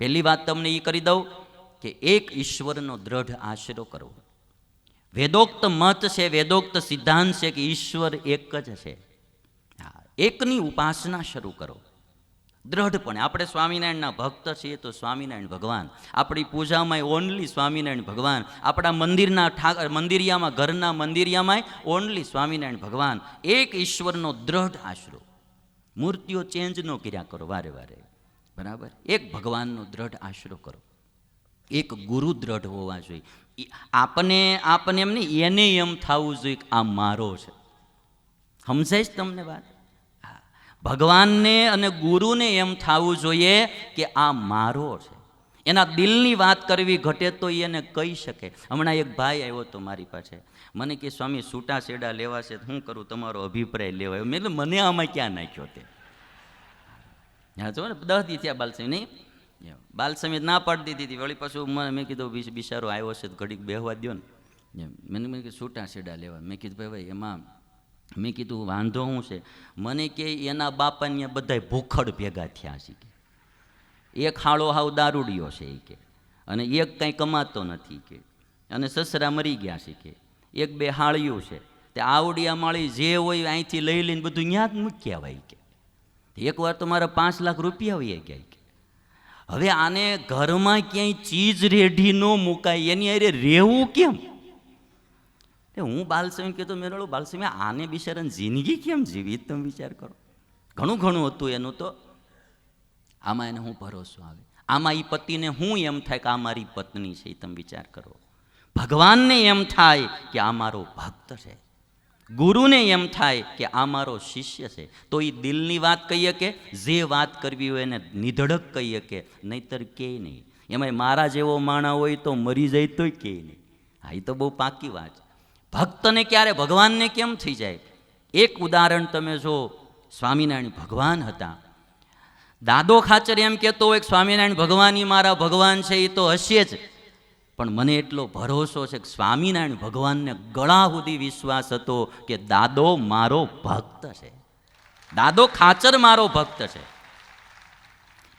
પહેલી વાત તમને એ કરી દઉં કે એક ઈશ્વરનો દ્રઢ આશરો કરવો. વેદોક્ત મત છે, વેદોક્ત સિદ્ધાંત છે કે ઈશ્વર એક જ છે. એકની ઉપાસના શરૂ કરો દ્રઢપણે. આપણે સ્વામિનારાયણના ભક્ત છીએ તો સ્વામિનારાયણ ભગવાન, આપણી પૂજામાં ઓનલી સ્વામિનારાયણ ભગવાન, આપણા મંદિરિયામાં ઘરના મંદિરિયામાં ઓનલી સ્વામિનારાયણ ભગવાન. એક ઈશ્વરનો દ્રઢ આશરો. મૂર્તિઓ ચેન્જ ન કર્યા કરો વારે વારે, બરાબર? એક ભગવાનનો દ્રઢ આશરો કરો. એક ગુરુ દ્રઢ હોવા જોઈએ. આપને એમ નહીં, એને એમ થવું જોઈએ કે આ મારો છે. સમજાય છે તમને વાત? ભગવાનને અને ગુરુને એમ થવું જોઈએ કે આ મારો છે. એના દિલની વાત કરવી ઘટે તો એને કહી શકે. હમણાં એક ભાઈ આવ્યો હતો મારી પાસે, મને કે સ્વામી છૂટા છેડા લેવા છે, શું કરું, તમારો અભિપ્રાય લેવાયો. મેં એટલે મને આમાં ક્યાં નાખ્યો તે? હા જો ને 10 દી થયા બાલસમી નહીં, બાલસમી ના પાડી દીધી. વળી પાછું મેં કીધું બિચારો આવ્યો છે ઘડીક બેહવા દો ને. મેં કીધું છૂટા છેડા લેવા. મેં કીધું ભાઈ એમાં, મેં કીધું વાંધો શું છે? મને કે એના બાપાને બધા ભૂખડ ભેગા થયા છે કે એક હાળો હાવ દારૂડિયો છે એ કે, અને એક કંઈ કમાતો નથી કે, અને સસરા મરી ગયા છે કે, એક બે હાળિયું છે. તે આવડિયા માળી જે હોય અહીંથી લઈ લઈને બધું ત્યાં જ મૂકી આવાય કે. એકવાર તો મારા 5 લાખ રૂપિયા વહી ગયા કે. હવે આને ઘરમાં ક્યાંય ચીજ રેઢી ન મુકાય, એની અરે રહેવું કેમ? હું બાલસમી કહેતો, મેળો બાલસમી આને બિચારાને જિંદગી કેમ જીવી તમે વિચાર કરો. ઘણું હતું એનું તો. આમાં એને હું ભરોસો આવે, આમાં એ પતિને હું એમ થાય કે આ મારી પત્ની છે, તમે વિચાર કરો. ભગવાનને એમ થાય કે આ મારો ભક્ત છે, ગુરુને એમ થાય કે આ મારો શિષ્ય છે, તો એ દિલની વાત કહીએ કે જે વાત કરવી હોય એને નિધડક કહીએ કે, નહીતર કે નહીં. એમાં મારા જેવો માણા હોય તો મરી જાય તોય કે નહીં. હા, એ તો બહુ પાકી વાત. ભક્તને ક્યારે ભગવાનને કેમ થઈ જાય? એક ઉદાહરણ તમે જો, સ્વામિનારાયણ ભગવાન હતા. દાદો ખાચર એમ કહેતો હોય કે સ્વામિનારાયણ ભગવાન ઈ મારા ભગવાન છે, એ તો હશે જ, પણ મને એટલો ભરોસો છે કે સ્વામિનારાયણ ભગવાનને ગળા સુધી વિશ્વાસ હતો કે દાદો મારો ભક્ત છે, દાદો ખાચર મારો ભક્ત છે.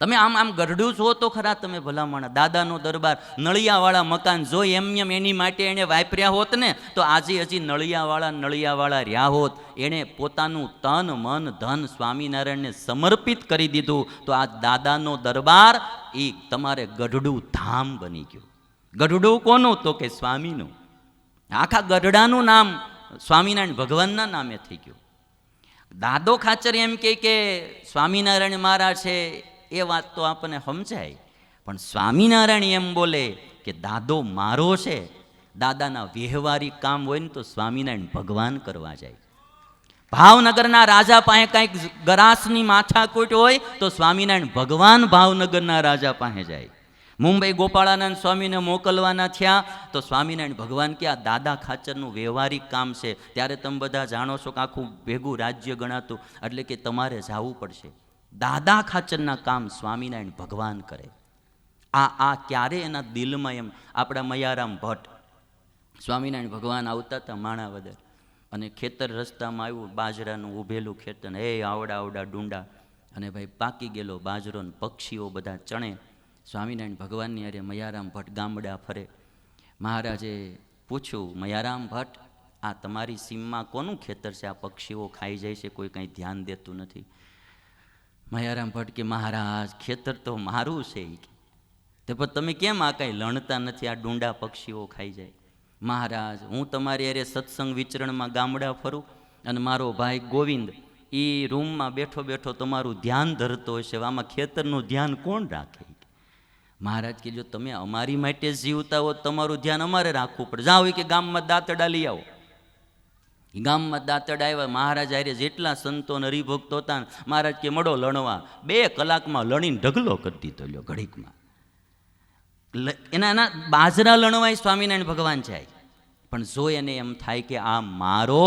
તમે આમ ગઢડું છો તો ખરા તમે ભલામણ. દાદાનો દરબાર, નળિયાવાળા મકાન જો એમ એની માટે એણે વાપર્યા હોત ને તો આજે હજી નળિયાવાળા રહ્યા હોત. એણે પોતાનું તન મન ધન સ્વામિનારાયણને સમર્પિત કરી દીધું તો આ દાદાનો દરબાર એ તમારે ગઢડું ધામ બની ગયું. ગઢડું કોનું? તો કે સ્વામીનું. આખા ગઢડાનું નામ સ્વામિનારાયણ ભગવાનના નામે થઈ ગયું. દાદો ખાચર એમ કે સ્વામિનારાયણ મારા છે, એ વાત તો આપણને સમજાય, પણ સ્વામિનારાયણ એમ બોલે કે દાદો મારો છે. દાદાના વ્યવહારિક કામ હોય ને તો સ્વામિનારાયણ ભગવાન કરવા જાય. ભાવનગરના રાજા પાસે કંઈક ગરાસની માથાકૂટ હોય તો સ્વામિનારાયણ ભગવાન ભાવનગરના રાજા પાસે જાય. મુંબઈ ગોપાળાનંદ સ્વામીને મોકલવાના થયા તો સ્વામિનારાયણ ભગવાન કે આ દાદા ખાચરનું વ્યવહારિક કામ છે. ત્યારે તમે બધા જાણો છો કે આખું ભેગું રાજ્ય ગણાતું, એટલે કે તમારે જવું પડશે. દાદા ખાચરના કામ સ્વામિનારાયણ ભગવાન કરે. આ ક્યારે એના દિલમાં એમ. આપણા મયારામ ભટ્ટ, સ્વામિનારાયણ ભગવાન આવતા હતા માણાવદર, અને ખેતર રસ્તામાં આવ્યું, બાજરાનું ઊભેલું ખેતર, આવડા ડુંડા, અને ભાઈ પાકી ગયેલો બાજરો, પક્ષીઓ બધા ચણે. સ્વામિનારાયણ ભગવાનની અરે મયારામ ભટ્ટ ગામડા ફરે. મહારાજે પૂછ્યું, મયારામ ભટ્ટ, આ તમારી સીમમાં કોનું ખેતર છે? આ પક્ષીઓ ખાઈ જાય છે, કોઈ કંઈ ધ્યાન દેતું નથી. મયારામ ભટ્ટ કે મહારાજ ખેતર તો મારું છે. તે પણ તમે કેમ આ કાંઈ લણતા નથી? આ ડુંડા પક્ષીઓ ખાઈ જાય. મહારાજ, હું તમારી અરે સત્સંગ વિચરણમાં ગામડા ફરું, અને મારો ભાઈ ગોવિંદ એ રૂમમાં બેઠો બેઠો તમારું ધ્યાન ધરતો હશે, આમાં ખેતરનું ધ્યાન કોણ રાખે? મહારાજ કે જો તમે અમારી માટે જીવતા હો તમારું ધ્યાન અમારે રાખવું પડે. જાઓ કે ગામમાં દાંતડા લઈ આવો. ગામમાં દાંતડા આવ્યા. મહારાજ આરે જેટલા સંતો અને હરિભક્તો હતા, મહારાજ કે મળો લણવા. 2 કલાકમાં લણીને ઢગલો કરી દીધો. લ્યો ઘડીકમાં એના બાજરા લણવાય સ્વામિનારાયણ ભગવાન જાય. પણ જો એને એમ થાય કે આ મારો,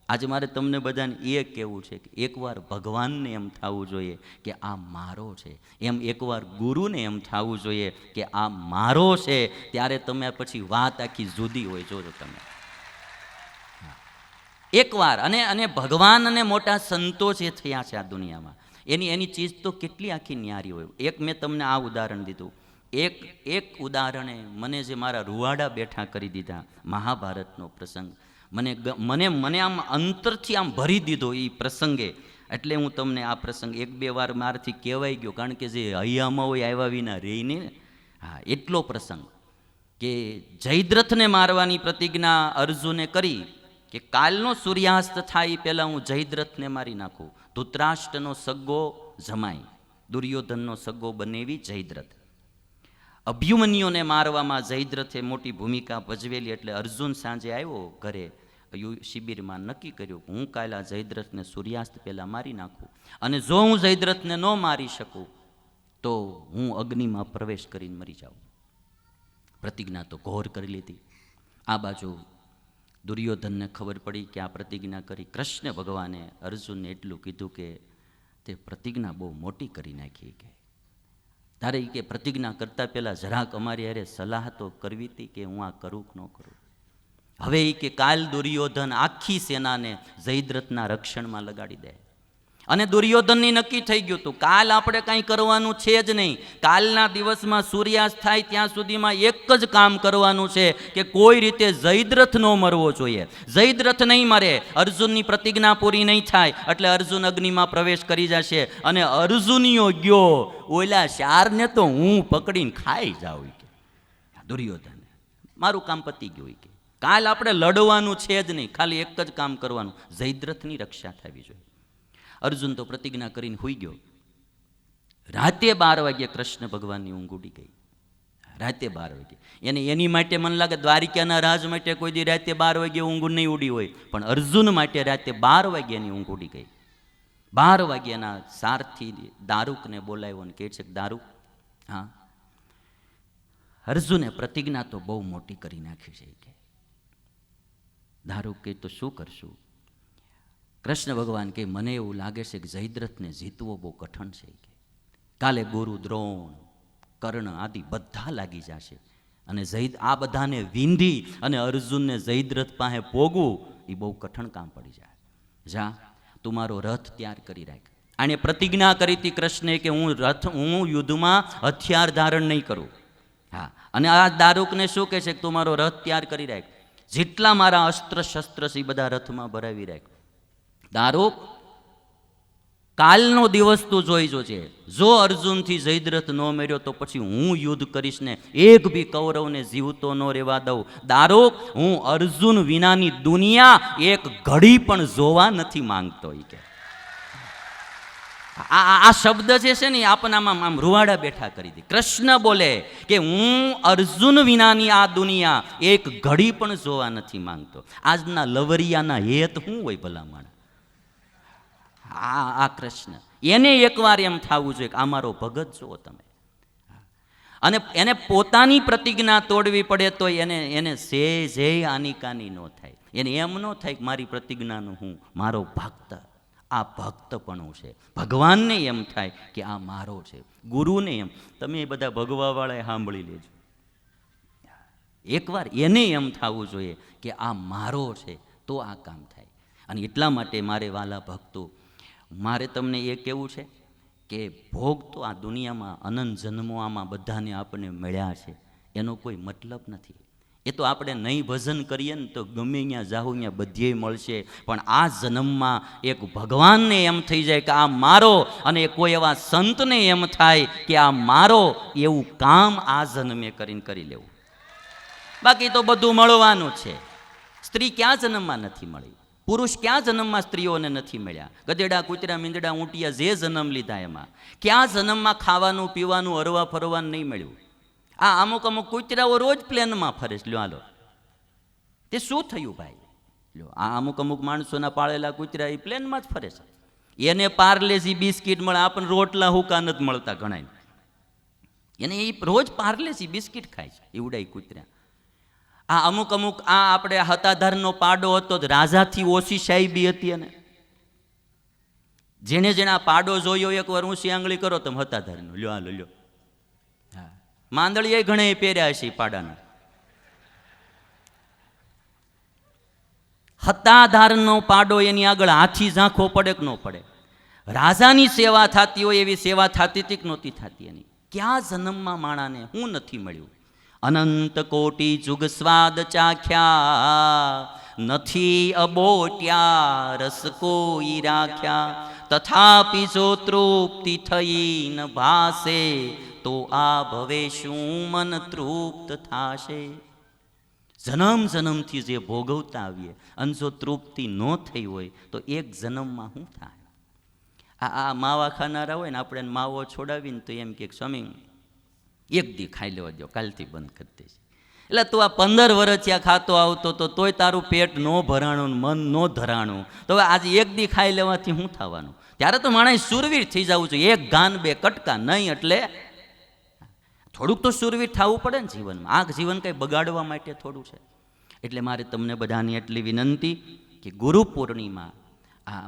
આજે મારે તમને બધાને એ કહેવું છે કે એકવાર ભગવાનને એમ થવું જોઈએ કે આ મારો છે, એમ એકવાર ગુરુને એમ થવું જોઈએ કે આ મારો છે. ત્યારે તમે પછી વાત આખી જુદી હોય. જોજો તમે એકવાર. અને ભગવાન અને મોટા સંતો જે થયા છે આ દુનિયામાં, એની એની ચીજ તો કેટલી આખી ન્યારી હોય. એક મેં તમને આ ઉદાહરણ દીધું. એક ઉદાહરણે મને જે મારા રૂવાડા બેઠા કરી દીધા, મહાભારતનો પ્રસંગ મને આમ અંતરથી આમ ભરી દીધો એ પ્રસંગે. એટલે હું તમને આ પ્રસંગ એક બે વાર મારાથી કહેવાઈ ગયો, કારણ કે જે હૈયામાં હોય આવ્યા વિના રહીને. હા, એટલો પ્રસંગ કે જયદ્રથને મારવાની પ્રતિજ્ઞા અર્જુને કરી કે કાલનો સૂર્યાસ્ત થાય એ પહેલાં હું જયદ્રથને મારી નાખું. ધૃતરાષ્ટ્રનો સગ્ગો જમાઈ, દુર્યોધનનો સગ્ગો બનેવી જયદ્રથ. અભિમન્યુને મારવામાં જયદ્રથે મોટી ભૂમિકા ભજવેલી. એટલે અર્જુન સાંજે આવ્યો ઘરે શિબિરમાં, નક્કી કર્યું કે હું કાલે આ જયદ્રથને સૂર્યાસ્ત પહેલાં મારી નાખું, અને જો હું જયદ્રથને ન મારી શકું તો હું અગ્નિમાં પ્રવેશ કરીને મરી જાઉં. પ્રતિજ્ઞા તો ઘોર કરી લીધી. આ બાજુ દુર્યોધનને ખબર પડી કે આ પ્રતિજ્ઞા કરી. કૃષ્ણ ભગવાને અર્જુનને એટલું કીધું કે તે પ્રતિજ્ઞા બહુ મોટી કરી નાખી, કે તારે કે પ્રતિજ્ઞા કરતાં પહેલાં જરાક અમારી હારે સલાહ તો કરવી હતી કે હું આ કરું કે ન કરું. હવે એ કે કાલ દુર્યોધન આખી સેનાને જયદ્રથના રક્ષણમાં લગાડી દે. અને દુર્યોધનની નક્કી થઈ ગયું હતું કાલ આપણે કાંઈ કરવાનું છે જ નહીં. કાલના દિવસમાં સૂર્યાસ્ત થાય ત્યાં સુધીમાં એક જ કામ કરવાનું છે કે કોઈ રીતે જયદ્રથ ન મરવો જોઈએ. જયદ્રથ નહીં મરે, અર્જુનની પ્રતિજ્ઞા પૂરી નહીં થાય, એટલે અર્જુન અગ્નિમાં પ્રવેશ કરી જશે. અને અર્જુનિયો ગયો, ઓલા શારને તો હું પકડીને ખાઈ જાઉં કે દુર્યોધન, મારું કામ પતી ગયું કે કાલ આપણે લડવાનું છે જ નહીં, ખાલી એક જ કામ કરવાનું, જયદ્રથની રક્ષા થવી જોઈએ. અર્જુન તો પ્રતિજ્ઞા કરીને હોઈ ગયો. રાતે 12 વાગ્યે કૃષ્ણ ભગવાનની ઊંઘ ઉડી ગઈ. રાતે 12 વાગ્યે એની માટે મને લાગે દ્વારિકાના રાજ માટે કોઈ દી રાતે 12 વાગ્યે ઊંઘ નહીં ઉડી હોય, પણ અર્જુન માટે રાતે 12 વાગ્યાની ઊંઘ ઉડી ગઈ. 12 વાગ્યાના સારથી દારૂકને બોલાવ્યો અને કહે છે કે દારૂક, હા, અર્જુને પ્રતિજ્ઞા તો બહુ મોટી કરી નાખી છે કે. દારૂક કહે તો શું કરશું? કૃષ્ણ ભગવાન કે મને એવું લાગે છે કે જયદ્રથને જીતવો બહુ કઠણ છે કે કાલે ગુરુ દ્રોણ, કર્ણ આદિ બધા લાગી જશે, અને આ બધાને વિંધી અને અર્જુનને જયદ્રથ પાસે પોગવું એ બહુ કઠણ કામ પડી જાય. જા તું મારો રથ તૈયાર કરી રાખ. આને પ્રતિજ્ઞા કરી હતી કૃષ્ણે કે હું યુદ્ધમાં હથિયાર ધારણ નહીં કરું. હા, અને આ દારૂકને શું કહે છે કે તું મારો રથ તૈયાર કરી રાખ, જેટલા મારા અસ્ત્ર શસ્ત્ર છે એ બધા રથમાં ભરાવી રાખ. દારૂક, કાલનો દિવસ તું જોઈ જોજે, જો અર્જુનથી જયદ્રથ ન મેર્યો તો પછી હું યુદ્ધ કરીશ ને એક બી કૌરવને જીવતો ન રહેવા દઉં. દારૂક, હું અર્જુન વિનાની દુનિયા એક ઘડી પણ જોવા નથી માંગતો. કે આ શબ્દ જે છે ને આપણામાં આમ રૂવાડા બેઠા કરી દે. કૃષ્ણ બોલે કે હું અર્જુન વિનાની આ દુનિયા એક ઘડી પણ જોવા નથી માંગતો. આજના લવરિયાના હેત શું હોય ભલામણ? આ કૃષ્ણ, એને એકવાર એમ થવું જોઈએ કે આ મારો ભગત જુઓ તમે. અને એને પોતાની પ્રતિજ્ઞા તોડવી પડે તો એને સેજે આનિકાની ન થાય. એને એમ ન થાય કે મારી પ્રતિજ્ઞાનું હું મારો ભક્ત, આ ભક્તપણું છે. ભગવાનને એમ થાય કે આ મારો છે. ગુરુને એમ, તમે બધા ભગવાવાળાએ સાંભળી લેજો, એકવાર એને એમ થવું જોઈએ કે આ મારો છે તો આ કામ થાય. અને એટલા માટે મારે વાલા ભક્તો, મારે તમને એ કહેવું છે કે ભોગ તો આ દુનિયામાં અનંત જન્મો આમાં બધાને આપણને મળ્યા છે, એનો કોઈ મતલબ નથી. એ તો આપણે નહીં ભજન કરીએ ને તો ગમે અહીંયા જાહું અહીંયા બધે મળશે, પણ આ જન્મમાં એક ભગવાનને એમ થઈ જાય કે આ મારો, અને કોઈ એવા સંતને એમ થાય કે આ મારો, એવું કામ આ જન્મે કરીને કરી લેવું. બાકી તો બધું મળવાનું છે. સ્ત્રી ક્યાં જન્મમાં નથી મળી, પુરુષ ક્યાં જન્મમાં સ્ત્રીઓને નથી મળ્યા, ગધેડા કૂતરા મીંદડા ઊંટિયા જે જન્મ લીધા એમાં ક્યાં જન્મમાં ખાવાનું પીવાનું હરવા ફરવાનું નહીં મળ્યું. આ અમુક કૂતરાઓ રોજ પ્લેનમાં ફરે છે. લ્યો હાલો, તે શું થયું ભાઈ? લ્યો, આ અમુક માણસોના પાળેલા કૂતરા એ પ્લેનમાં જ ફરે છે. એને પાર્લેજી બિસ્કિટ મળે, આપણને રોટલા હુકા નથી મળતા ઘણા. એને એ રોજ પાર્લેજી બિસ્કિટ ખાય છે એ ઉડાઈ કૂતરા. આ અમુક આ આપણે હતાધારનો પાડો હતો, રાજાથી ઓછી સાહેબી હતી. અને જેને જેને આ પાડો જોયો એકવાર ઊંચી આંગળી કરો તમે હતાધારનો, લ્યો હાલો લ્યો. હા, માંદળીએ ઘણે પહેર્યા છે પાડાના. હતાધારનો પાડો એની આગળ હાથી ઝાંખો પડે કે ન પડે? રાજાની સેવા થતી હોય એવી સેવા થતી હતી કે નહોતી થતી એની? ક્યાં જન્મમાં માણાને હું નથી મળ્યું? અનંત કોટી જુગ સ્વાદ ચાખ્યા, નથી અબોટ્યા રસ કોઈ રાખ્યા, તથાપિ જો તૃપ્તિ થઈ ન ભાસે, તો આ ભવે શું મન તૃપ્ત થાશે? જન્મ જન્મથી જે ભોગવતા આવીએ અને જો તૃપ્તિ ન થઈ હોય તો એક જન્મમાં શું થાય? આ માવા ખાનારા હોય ને, આપણે માવો છોડાવીને તો એમ કે સ્વામી એક દી ખાઈ લેવા દો, કાલથી બંધ કરી દઈશ. એટલે તું આ 15 વર્ષ ત્યાં ખાતો આવતો તો તોય તારું પેટ ન ભરાણું, મન ન ધરાણું, તો હવે આજે એક દી ખાઈ લેવાથી શું થવાનું? ત્યારે તો માણસ સુરવીર થઈ જવું જોઈએ. એક ગાન બે કટકા નહીં, એટલે થોડુંક તો સુરવીર થવું પડે ને જીવનમાં. આ જીવન કંઈ બગાડવા માટે થોડું છે. એટલે મારે તમને બધાની એટલી વિનંતી કે ગુરુ પૂર્ણિમા,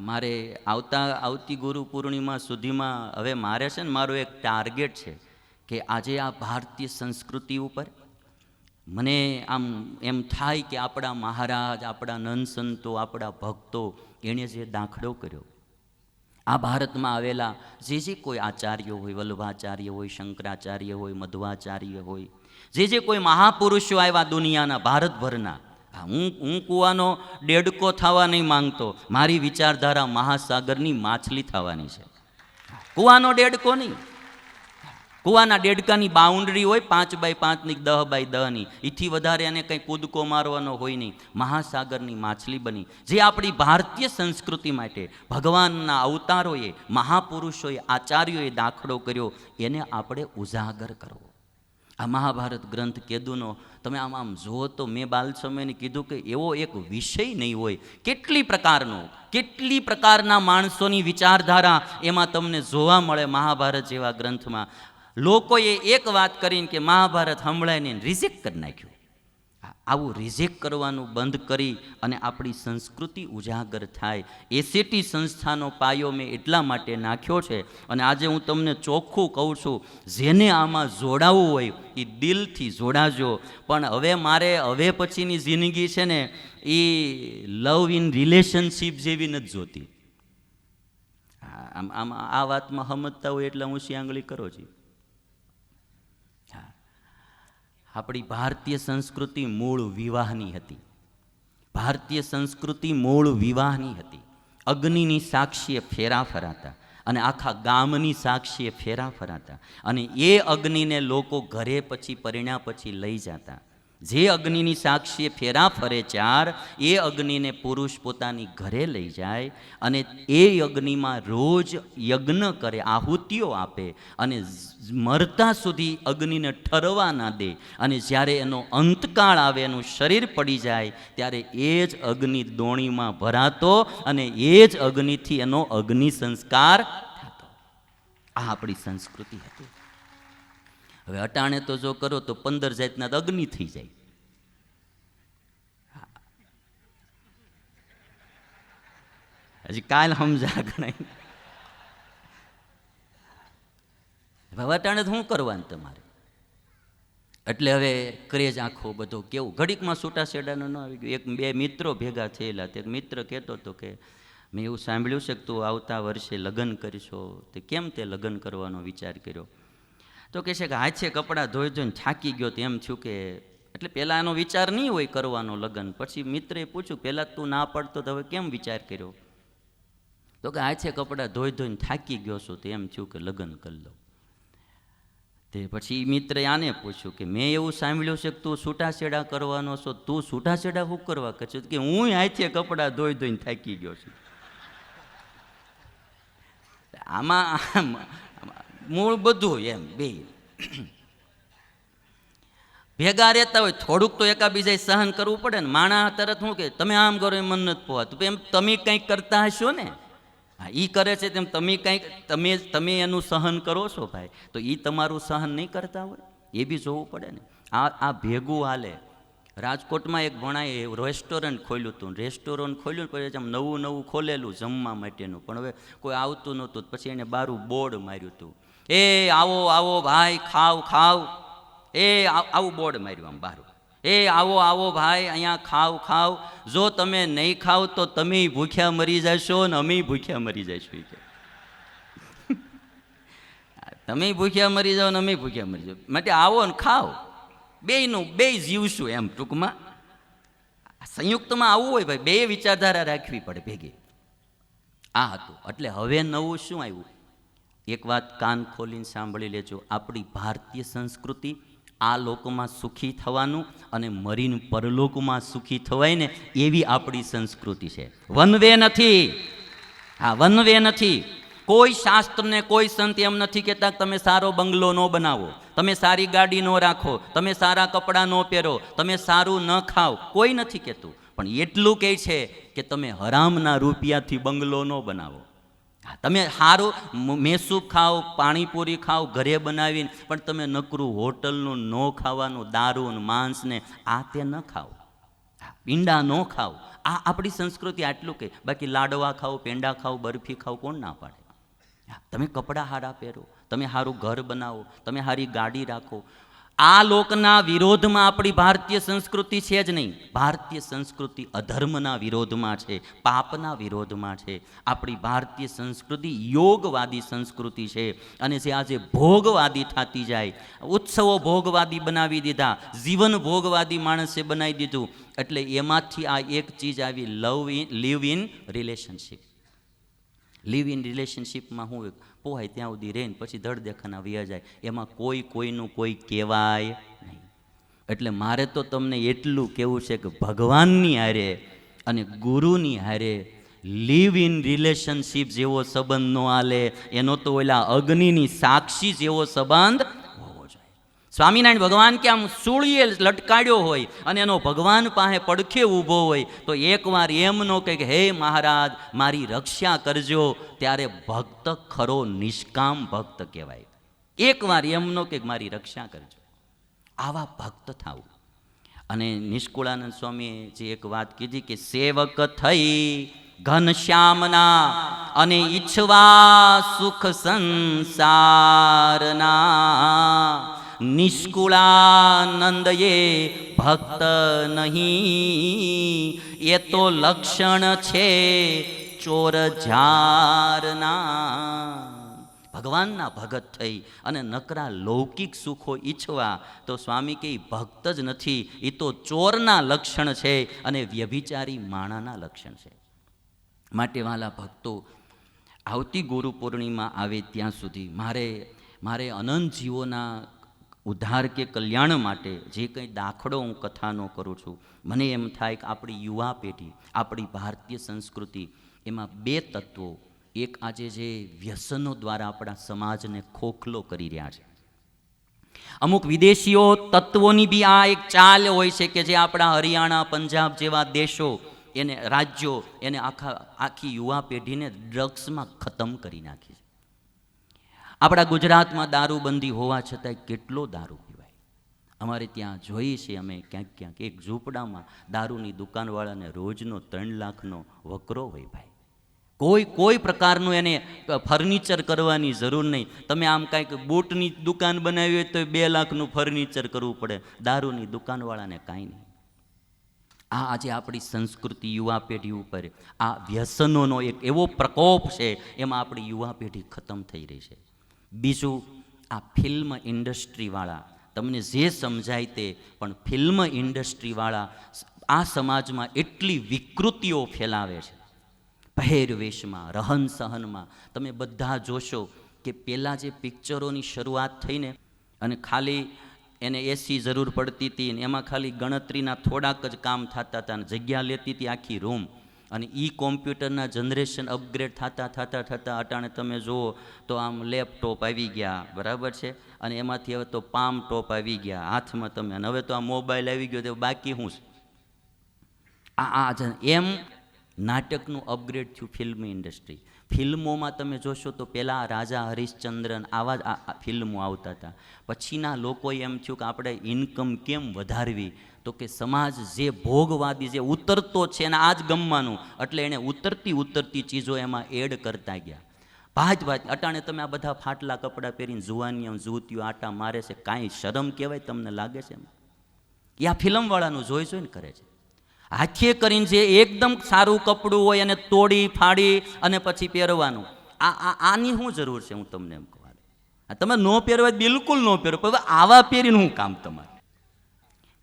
મારે આવતી ગુરુ પૂર્ણિમા સુધીમાં હવે મારે છે ને, મારો એક ટાર્ગેટ છે કે આજે આ ભારતીય સંસ્કૃતિ ઉપર મને આમ એમ થાય કે આપણા મહારાજ, આપણા નંદ સંતો, આપણા ભક્તો એણે જે દાખલો કર્યો, આ ભારતમાં આવેલા જે કોઈ આચાર્યો હોય, વલ્લભાચાર્ય હોય, શંકરાચાર્ય હોય, મધ્વાચાર્ય હોય, જે કોઈ મહાપુરુષો આવ્યા દુનિયાના, ભારતભરના, હું કૂવાનો ડેડકો થવા નહીં માંગતો. મારી વિચારધારા મહાસાગરની માછલી થવાની છે, કૂવાનો ડેડકો નહીં. કૂવાના ડેડકાની બાઉન્ડ્રી હોય 5 બાય 5ની, 10 બાય 10ની, એથી વધારે એને કંઈ કૂદકો મારવાનો હોય નહીં. મહાસાગરની માછલી બની, જે આપણી ભારતીય સંસ્કૃતિ માટે ભગવાનના અવતારોએ, મહાપુરુષોએ, આચાર્યોએ દાખલો કર્યો, એને આપણે ઉજાગર કરવો. આ મહાભારત ગ્રંથ કેદુનો તમે આમ જુઓ તો મેં બાલ સમયને કીધું કે એવો એક વિષય નહીં હોય. કેટલી પ્રકારના માણસોની વિચારધારા એમાં તમને જોવા મળે મહાભારત જેવા ગ્રંથમાં. લોકોએ એક વાત કરીને કે મહાભારત સંભળાઈને રિજેક્ટ કરી નાખ્યું. આવું રિજેક્ટ કરવાનું બંધ કરી અને આપણી સંસ્કૃતિ ઉજાગર થાય. એસીટી સંસ્થાનો પાયો મેં એટલા માટે નાખ્યો છે. અને આજે હું તમને ચોખ્ખું કહું છું, જેને આમાં જોડાવવું હોય એ દિલથી જોડાજો. પણ હવે પછીની જિંદગી છે ને, એ લવ ઇન રિલેશનશીપ જેવી નથી જોતી. આમ આ વાતમાં સમજતા હોય એટલે હું આંગળી કરો છું. આપણી ભારતીય સંસ્કૃતિ મૂળ વિવાહની હતી. ભારતીય સંસ્કૃતિ મૂળ વિવાહની હતી. અગ્નિની સાક્ષીએ ફેરા ફરાતા અને આખા ગામની સાક્ષીએ ફેરા ફરાતા, અને એ અગ્નિને લોકો ઘરે પછી પરિણ્યા પછી લઈ જતા. જે અગ્નિની સાક્ષીએ ફેરા ફરે 4, એ અગ્નિને પુરુષ પોતાની ઘરે લઈ જાય અને એ અગ્નિમાં રોજ યજ્ઞ કરે, આહુતિઓ આપે અને મરતા સુધી અગ્નિને ઠરવા ના દે. અને જ્યારે એનો અંતકાળ આવે, એનું શરીર પડી જાય, ત્યારે એ જ અગ્નિ દોણીમાં ભરાતો અને એ જ અગ્નિથી એનો અગ્નિ સંસ્કાર થતો. આ આપણી સંસ્કૃતિ હતી. હવે અટાણે તો જો કરો તો 15 જાતના અગ્નિ થઈ જાય. હજી કાલ સમજા ગણાય. હવે અટાણે શું કરવાનું તમારે? એટલે હવે ક્રેજ આખો બધો કેવું ઘડીકમાં છૂટા છેડાનો ન આવી ગયો. 1-2 મિત્રો ભેગા થયેલા. તે મિત્ર કહેતો હતો કે મેં એવું સાંભળ્યું છે કે તું આવતા વર્ષે લગ્ન કરીશો, તે કેમ તે લગ્ન કરવાનો વિચાર કર્યો? તો કહે છે કે હાથે કપડાં ધોઈને થાકી ગયો. તો એમ થયું કે, એટલે પહેલાં એનો વિચાર નહીં હોય કરવાનો લગ્ન. પછી મિત્રએ પૂછ્યું, પહેલાં તું ના પડતો તો હવે કેમ વિચાર કર્યો? તો કે હાથે કપડાં ધોઈને થાકી ગયો છું, તો એમ થયું કે લગ્ન કરી લો. તે પછી મિત્રએ આને પૂછ્યું કે મેં એવું સાંભળ્યું છે કે તું છૂટાછેડા કરવાનો છો, તું છૂટાછેડા શું કરવા કહે છે? કે હું હાથે કપડાં ધોઈને થાકી ગયો છું. આમાં મૂળ બધું એમ બે ભેગા રહેતા હોય, થોડુંક તો એકાબીજાએ સહન કરવું પડે ને. માણસ તરત શું કે તમે આમ કરો એ મન નથી પોવાતું, એમ તમે કંઈક કરતા હશો ને. હા, એ કરે છે તેમ તમે કંઈક તમે એનું સહન કરો છો ભાઈ, તો એ તમારું સહન નહીં કરતા હોય, એ બી જોવું પડે ને. આ ભેગું હાલે. રાજકોટમાં એક ભણાએ રેસ્ટોરન્ટ ખોલ્યું હતું. રેસ્ટોરન્ટ ખોલ્યું પછી આમ નવું ખોલેલું જમવા માટેનું, પણ હવે કોઈ આવતું નહોતું. પછી એને બારું બોર્ડ માર્યું હતું, એ આવો ભાઈ ખાવ. એ આવું બોર્ડ માર્યું આમ બારું, એ આવો ભાઈ અહીંયા ખાવ. જો તમે નહીં ખાવ તો તમે ભૂખ્યા મરી જશો ને અમે ભૂખ્યા મરી જઈશું. તમે ભૂખ્યા મરી જાઓ ને અમે ભૂખ્યા મરી જાઓ, માટે આવો ને ખાઓ, બે જીવશું એમ ટૂંકમાં. સંયુક્તમાં આવવું હોય ભાઈ, બે વિચારધારા રાખવી પડે ભેગી. આ હતું. એટલે હવે નવું શું આવ્યું? એક વાત કાન ખોલીને સાંભળી લેજો. આપણી ભારતીય સંસ્કૃતિ આ લોકમાં સુખી થવાનું અને મરીને પરલોકમાં સુખી થવાય ને એવી આપણી સંસ્કૃતિ છે. વન વે નથી. હા, વન વે નથી. કોઈ શાસ્ત્રને કોઈ સંત એમ નથી કહેતા તમે સારો બંગલો ન બનાવો, તમે સારી ગાડી ન રાખો, તમે સારા કપડાં ન પહેરો, તમે સારું ન ખાઓ, કોઈ નથી કહેતું. પણ એટલું કહે છે કે તમે હરામના રૂપિયાથી બંગલો ન બનાવો. તમે સારું મેસૂબ ખાઓ, પાણીપુરી ખાઓ ઘરે બનાવીને, પણ તમે નકરું હોટલનું ન ખાવાનું, દારૂ ને માંસ ને આ તે ન ખાઓ, પીંડા ન ખાઓ. આ આપણી સંસ્કૃતિ આટલું કહે. બાકી લાડવા ખાઓ, પેંડા ખાઓ, બરફી ખાઓ, કોણ ના પાડે? તમે કપડાં સારા પહેરો, તમે સારું ઘર બનાવો, તમે સારી ગાડી રાખો. આ લોકના વિરોધમાં આપણી ભારતીય સંસ્કૃતિ છે જ નહીં. ભારતીય સંસ્કૃતિ અધર્મના વિરોધમાં છે, પાપના વિરોધમાં છે. આપણી ભારતીય સંસ્કૃતિ યોગવાદી સંસ્કૃતિ છે. અને જે આજે ભોગવાદી થતી જાય, ઉત્સવો ભોગવાદી બનાવી દીધા, જીવન ભોગવાદી માણસે બનાવી દીધું. એટલે એમાંથી આ એક ચીજ આવી, live in relationship. Live in રિલેશનશીપમાં હું પોહાય ત્યાં સુધી રહીને પછી ધડ દેખાના વ્યા જાય, એમાં કોઈનું કોઈ કહેવાય નહીં. એટલે મારે તો તમને એટલું કહેવું છે કે ભગવાનની હારે અને ગુરુની હારે લીવ ઇન રિલેશનશીપ જેવો સંબંધ ન હાલે, એનો તો ઓલા અગ્નિની સાક્ષી જેવો સંબંધ હોવો જોઈએ. સ્વામિનારાયણ ભગવાન કે આમ સૂળીએ લટકાડ્યો હોય અને એનો ભગવાન પાસે પડખે ઊભો હોય તો એકવાર એમ ન કહે કે હે મહારાજ મારી રક્ષા કરજો, ત્યારે ભક્ત ખરો નિષ્કામ ભક્ત કહેવાય. એકવાર એમ ન કે મારી રક્ષા કરજો. આવા ભક્ત થાવું. અને નિષ્કુળાનંદ સ્વામીએ જે એક વાત કીધી કે સેવક થઈ ઘનશ્યામના અને ઈચ્છવા સુખ સંસારના, નિષ્કુળાનંદ એ ભક્ત નહીં, એ તો લક્ષણ છે ચોર ઝારના. ભગવાનના ભગત થઈ અને નકરા લૌકિક સુખો ઈચ્છવા તો સ્વામી કે ભક્ત જ નથી, એ તો ચોરના લક્ષણ છે અને વ્યભિચારી માણાના લક્ષણ છે. માટે વાલા ભક્તો, આવતી ગુરુ પૂર્ણિમા આવે ત્યાં સુધી મારે અનંત જીવોના ઉદ્ધાર કે કલ્યાણ માટે જે કંઈ દાખલો હું કથાનો કરું છું, મને એમ થાય કે આપણી યુવા પેઢી, આપણી ભારતીય સંસ્કૃતિ, એમાં બે તત્વો, એક આજે જે વ્યસનો દ્વારા આપણા સમાજને ખોખલો કરી રહ્યા છે. અમુક વિદેશીઓ તત્વોની બી આ એક ચાલ હોય છે કે જે આપણા હરિયાણા, પંજાબ જેવા દેશો, એને રાજ્યો, એને આખી યુવા પેઢીને ડ્રગ્સમાં ખતમ કરી નાખી છે. આપણા ગુજરાતમાં દારૂબંધી હોવા છતાંય કેટલો દારૂ પીવાય. અમારે ત્યાં જોઈએ છીએ અમે ક્યાંક એક ઝૂંપડામાં દારૂની દુકાનવાળાને રોજનો 3 લાખનો વકરો હોય ભાઈ. કોઈ પ્રકારનું એને ફર્નિચર કરવાની જરૂર નહીં. તમે આમ કાંઈક બૂટની દુકાન બનાવી હોય તો 2 લાખનું ફર્નિચર કરવું પડે, દારૂની દુકાનવાળાને કાંઈ નહીં. આ આજે આપણી સંસ્કૃતિ યુવા પેઢી ઉપર આ વ્યસનોનો એક એવો પ્રકોપ છે, એમાં આપણી યુવા પેઢી ખતમ થઈ રહી છે. બીજું, આ ફિલ્મ ઇન્ડસ્ટ્રીવાળા, તમને જે સમજાય તે, પણ ફિલ્મ ઇન્ડસ્ટ્રીવાળા આ સમાજમાં એટલી વિકૃતિઓ ફેલાવે છે. પહેરવેશમાં, રહન સહનમાં તમે બધા જોશો કે પહેલાં જે પિક્ચરોની શરૂઆત થઈને અને ખાલી એને એસી જરૂર પડતી હતી ને એમાં ખાલી ગણતરીના થોડાક જ કામ થતા હતા અને જગ્યા લેતી હતી આખી રૂમ. અને કોમ્પ્યુટરના જનરેશન અપગ્રેડ થતાં અટાણે તમે જુઓ તો આમ લેપટોપ આવી ગયા, બરાબર છે, અને એમાંથી હવે તો પામ ટોપ આવી ગયા હાથમાં તમે, અને હવે તો આ મોબાઈલ આવી ગયો, તો બાકી શું છે? એમ નાટકનું અપગ્રેડ થયું ફિલ્મ ઇન્ડસ્ટ્રી. ફિલ્મોમાં તમે જોશો તો પહેલાં રાજા હરિશ્ચંદ્રન આવા જ ફિલ્મો આવતા હતા. પછીના લોકોએ એમ થયું કે આપણે ઇન્કમ કેમ વધારવી, તો કે સમાજ જે ભોગવાદી જે ઉતરતો છે એને આ જ ગમવાનું, એટલે એણે ઉતરતી ચીજો એમાં એડ કરતા ગયા. ભાજ અટાણે તમે આ બધા ફાટલા કપડાં પહેરીને જુવાનીઓ જૂતીઓ આટા મારે છે, કાંઈ શરમ કહેવાય તમને લાગે છે? એ આ ફિલ્મવાળાનું જોઈને કરે છે. હાથે કરીને જે એકદમ સારું કપડું હોય અને તોડી ફાડી અને પછી પહેરવાનું, આની શું જરૂર છે? હું તમને એમ કહું, તમે નો પહેરવા બિલકુલ નો પહેરો, હવે આવા પહેરીને હું કામ તમારે?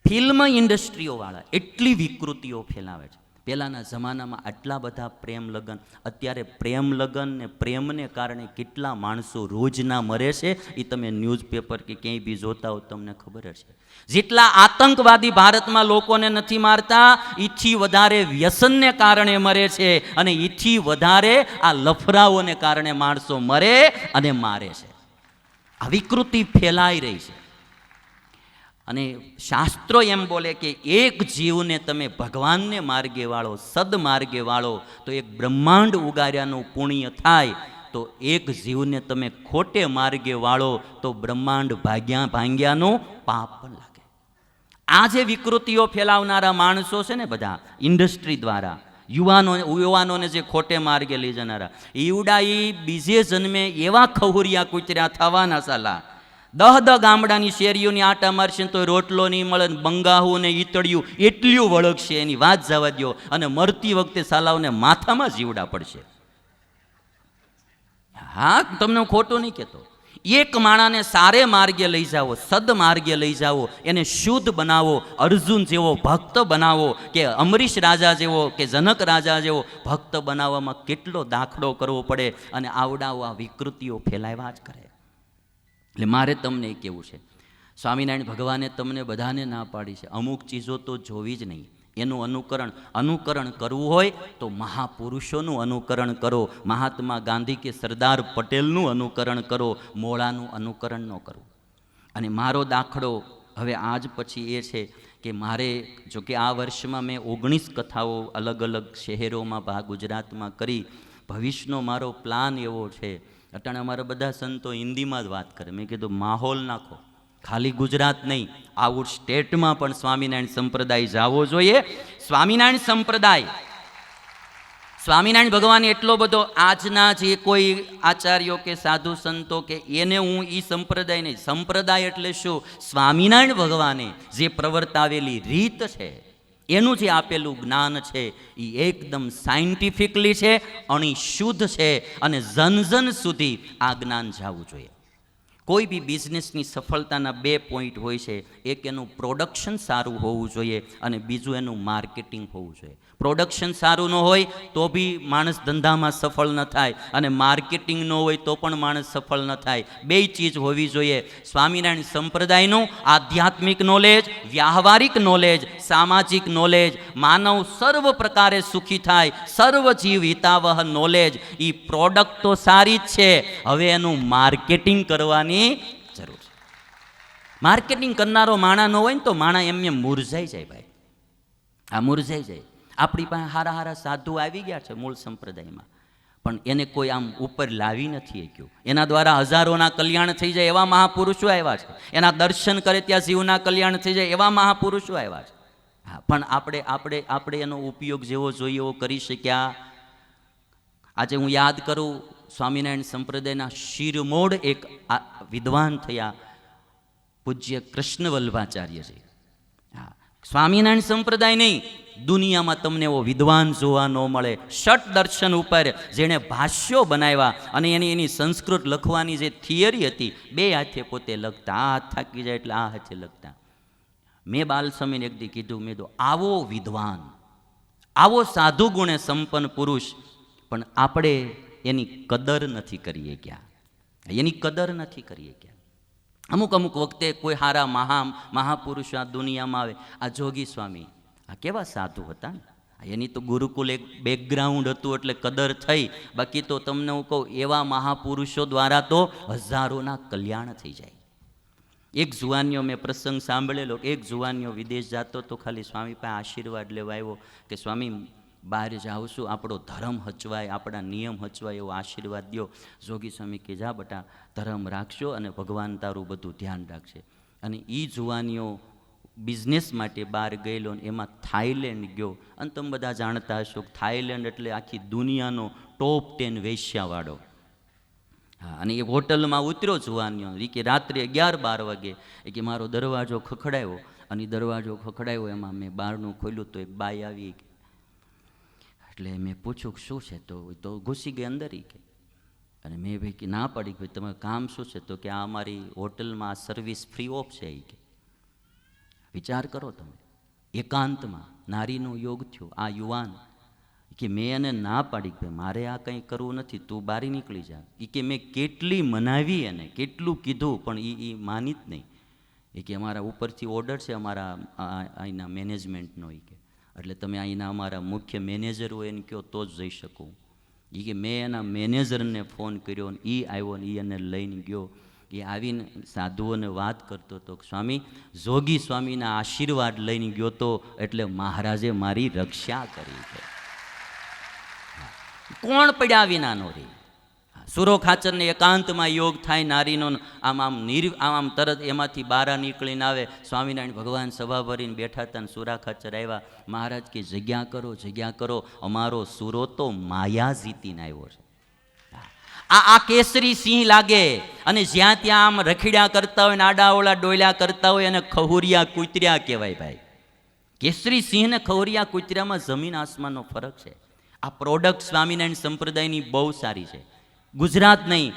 ફિલ્મ ઇન્ડસ્ટ્રીઓવાળા એટલી વિકૃતિઓ ફેલાવે છે. પહેલાંના જમાનામાં આટલા બધા પ્રેમ લગ્ન, અત્યારે પ્રેમ લગ્ન ને પ્રેમને કારણે કેટલા માણસો રોજના મરે છે એ તમે ન્યૂઝપેપર કે ક્યાંય બી જોતા હો તમને ખબર જ છે. જેટલા આતંકવાદી ભારતમાં લોકોને નથી મારતા, એથી વધારે વ્યસનને કારણે મરે છે, અને એથી વધારે આ લફરાઓને કારણે માણસો મરે અને મારે છે. આ વિકૃતિ ફેલાઈ રહી છે. અને શાસ્ત્રો એમ બોલે કે એક જીવને તમે ભગવાનને માર્ગે વાળો, સદમાર્ગે વાળો, તો એક બ્રહ્માંડ ઉગાર્યાનું પુણ્ય થાય. તો એક જીવને તમે ખોટે માર્ગે વાળો તો બ્રહ્માંડ ભાંગ્યાનું પાપ પણ લાગે. આ જે વિકૃતિઓ ફેલાવનારા માણસો છે ને બધા ઇન્ડસ્ટ્રી દ્વારા, યુવાનોને જે ખોટે માર્ગે લઈ જનારા, ઈવડા એ બીજે જન્મે એવા ખહુરિયા કૂતર્યા થવાના સાલા. 10 ગામડાની શેરીઓની આટા મારશે તો રોટલો નહીં મળે, બંગાહું ને ઈતળિયું એટલું વળગશે, એની વાત જવા દો. અને મરતી વખતે સાલાઓને માથામાં જીવડા પડશે. હા, તમને હું ખોટું નહીં કહેતો. એક માણાને સારે માર્ગે લઈ જાઓ, સદમાર્ગે લઈ જાઓ, એને શુદ્ધ બનાવો, અર્જુન જેવો ભક્ત બનાવો, કે અમરીશ રાજા જેવો કે જનક રાજા જેવો ભક્ત બનાવવામાં કેટલો દાખલો કરવો પડે, અને આવડાઓ આ વિકૃતિઓ ફેલાવ્યા જ કરે. એટલે મારે તમને એ કહેવું છે, સ્વામિનારાયણ ભગવાને તમને બધાને ના પાડી છે, અમુક ચીજો તો જોવી જ નહીં. એનું અનુકરણ કરવું હોય તો મહાપુરુષોનું અનુકરણ કરો. મહાત્મા ગાંધી કે સરદાર પટેલનું અનુકરણ કરો, મોળાનું અનુકરણ ન કરો. અને મારો દાખલો હવે આજ પછી એ છે કે મારે, જો કે આ વર્ષમાં મેં 19 કથાઓ અલગ અલગ શહેરોમાં ગુજરાતમાં કરી. ભવિષ્યનો મારો પ્લાન એવો છે, અટાણે અમારા બધા સંતો હિન્દીમાં જ વાત કરે. મેં કીધું માહોલ નાખો, ખાલી ગુજરાત નહીં, આઉટ સ્ટેટમાં પણ સ્વામિનારાયણ સંપ્રદાય જવો જોઈએ. સ્વામિનારાયણ ભગવાન એટલો બધો, આજના જે કોઈ આચાર્યો કે સાધુ સંતો કે એને હું એ સંપ્રદાય નહીં, સંપ્રદાય એટલે શું? સ્વામિનારાયણ ભગવાને જે પ્રવર્તાવેલી રીત છે, એનું જે આપેલું જ્ઞાન છે એ એકદમ સાયન્ટિફિકલી છે, અણી શુદ્ધ છે, અને જન સુધી આ જ્ઞાન જવું જોઈએ. કોઈ બી બિઝનેસની સફળતાના 2 પોઈન્ટ હોય છે. એક એનું પ્રોડક્શન સારું હોવું જોઈએ, અને બીજું એનું માર્કેટિંગ હોવું જોઈએ. પ્રોડક્શન સારું ન હોય તો બી માણસ ધંધામાં સફળ ન થાય, અને માર્કેટિંગ ન હોય તો પણ માણસ સફળ ન થાય. 2 ચીજ હોવી જોઈએ. સ્વામિનારાયણ સંપ્રદાયનું આધ્યાત્મિક નોલેજ, વ્યાવહારિક નોલેજ, સામાજિક નોલેજ, માનવ સર્વ પ્રકારે સુખી થાય, સર્વ જીવ હિતાવહ નોલેજ, એ પ્રોડક્ટ તો સારી જ છે, હવે એનું માર્કેટિંગ કરવાની જરૂર છે. માર્કેટિંગ કરનારો માણા ન હોય ને તો માણા એમને મુરઝાઈ જાય ભાઈ. આ મુરઝાઈ જાય. આપણી પાસે હારા સાધુ આવી ગયા છે મૂળ સંપ્રદાયમાં, પણ એને કોઈ આમ ઉપર લાવી નથી શક્યું. એના દ્વારા હજારોના કલ્યાણ થઈ જાય એવા મહાપુરુષો આવ્યા છે. એના દર્શન કરે ત્યાં જીવના કલ્યાણ થઈ જાય એવા મહાપુરુષો આવ્યા છે. હા, પણ આપણે એનો ઉપયોગ જેવો જોઈએ એવો કરી શક્યા. આજે હું યાદ કરું, સ્વામિનારાયણ સંપ્રદાયના શિરમોડ એક વિદ્વાન થયા, પૂજ્ય કૃષ્ણ વલ્લભાચાર્યજી. હા, સ્વામિનારાયણ સંપ્રદાય નહીં, દુનિયામાં તમને એવો વિદ્વાન જોવા ન મળે. ષટ દર્શન ઉપર જેણે ભાષ્યો બનાવ્યા, અને એની સંસ્કૃત લખવાની જે થિયરી હતી, 2 હાથે પોતે લખતા. આ હાથ થાકી જાય એટલે આ હાથે લખતા. મેં બાલસ્વામીને એક દી કીધું, મેં તો આવો વિદ્વાન, આવો સાધુ ગુણે સંપન્ન પુરુષ, પણ આપણે એની કદર નથી કરીએ ક્યાં, એની કદર નથી કરીએ ક્યાં. અમુક વખતે કોઈ સારા મહાપુરુષો આ દુનિયામાં આવે. આ જોગી સ્વામી, આ કેવા સાધુ હતા, એની તો ગુરુકુલ એક બેકગ્રાઉન્ડ હતું એટલે કદર થઈ. બાકી તો તમને હું કહું, એવા મહાપુરુષો દ્વારા તો હજારોના કલ્યાણ થઈ જાય. એક જુવાનીઓ મેં પ્રસંગ સાંભળેલો, એક જુવાનીઓ વિદેશ જતો તો ખાલી સ્વામી પાસે આશીર્વાદ લેવા આવ્યો કે સ્વામી બહાર જાઉં છું, આપણો ધર્મ હચવાય, આપણા નિયમ હચવાય, એવો આશીર્વાદ દો. જોગી સ્વામી કે જા બટા, ધર્મ રાખશો અને ભગવાન તારું બધું ધ્યાન રાખશે. અને એ જુવાનીઓ બિઝનેસ માટે બહાર ગયેલો, ને એમાં થાઈલેન્ડ ગયો. અને તમે બધા જાણતા હશો કે થાઈલેન્ડ એટલે આખી દુનિયાનો ટોપ 10 વેશ્યાવાળો. હા, અને એ હોટલમાં ઉતર્યો જુવાનીઓ, એ કે રાત્રે 11-12 વાગે એ કે મારો દરવાજો ખખડાયો, અને દરવાજો ખખડાયો એમાં મેં બહારનું ખોલ્યું તો એક બાઈ આવી. એટલે મેં પૂછ્યું શું છે, તો ઘૂસી ગઈ અંદર. કે અને મેં ભાઈ કે ના પાડી કે ભાઈ તમારું કામ શું છે? તો કે આ અમારી હોટલમાં આ સર્વિસ ફ્રી ઓફ છે એ કે. વિચાર કરો તમે, એકાંતમાં નારીનો યોગ થયો. આ યુવાન કે મેં એને ના પાડી કે મારે આ કંઈ કરવું નથી, તું બારી નીકળી જા. એ કે મેં કેટલી મનાવી એને, કેટલું કીધું, પણ એ માની જ નહીં. એ કે અમારા ઉપરથી ઓર્ડર છે અમારા અહીંના મેનેજમેન્ટનો. એ કે એટલે તમે અહીંના અમારા મુખ્ય મેનેજર હોય એને કહો તો જ જઈ શકું. એ કે મેં એના મેનેજરને ફોન કર્યો ને એ આવ્યો ને એ એને લઈને ગયો. એ આવીને સાધુઓને વાત કરતો હતો, સ્વામી જોગી સ્વામીના આશીર્વાદ લઈને ગયો તો એટલે મહારાજે મારી રક્ષા કરી છે. કોણ પડ્યા વિનાનો રે? સુરો ખાચરને એકાંતમાં યોગ થાય નારીનો, આમ તરત એમાંથી બહાર નીકળીને આવે. સ્વામિનારાયણ ભગવાન સભા ભરીને બેઠા હતા ને સુરા ખાચર આવ્યા. મહારાજ કે જગ્યા કરો, જગ્યા કરો, અમારો સુરો તો માયા જીતીને આવ્યો છે. આ કેસરી સિંહ લાગે અને જ્યાં ત્યાં આમ રખીડ્યા કરતા હોય ને આડાઓળા ડોયલા કરતા હોય અને ખહુરિયા કૂતર્યા કહેવાય ભાઈ. કેસરી સિંહ ને ખહુરિયા કૂતર્યામાં જમીન આસમાનનો ફરક છે. આ પ્રોડક્ટ સ્વામિનારાયણ સંપ્રદાયની બહુ સારી છે. ગુજરાત નહીં,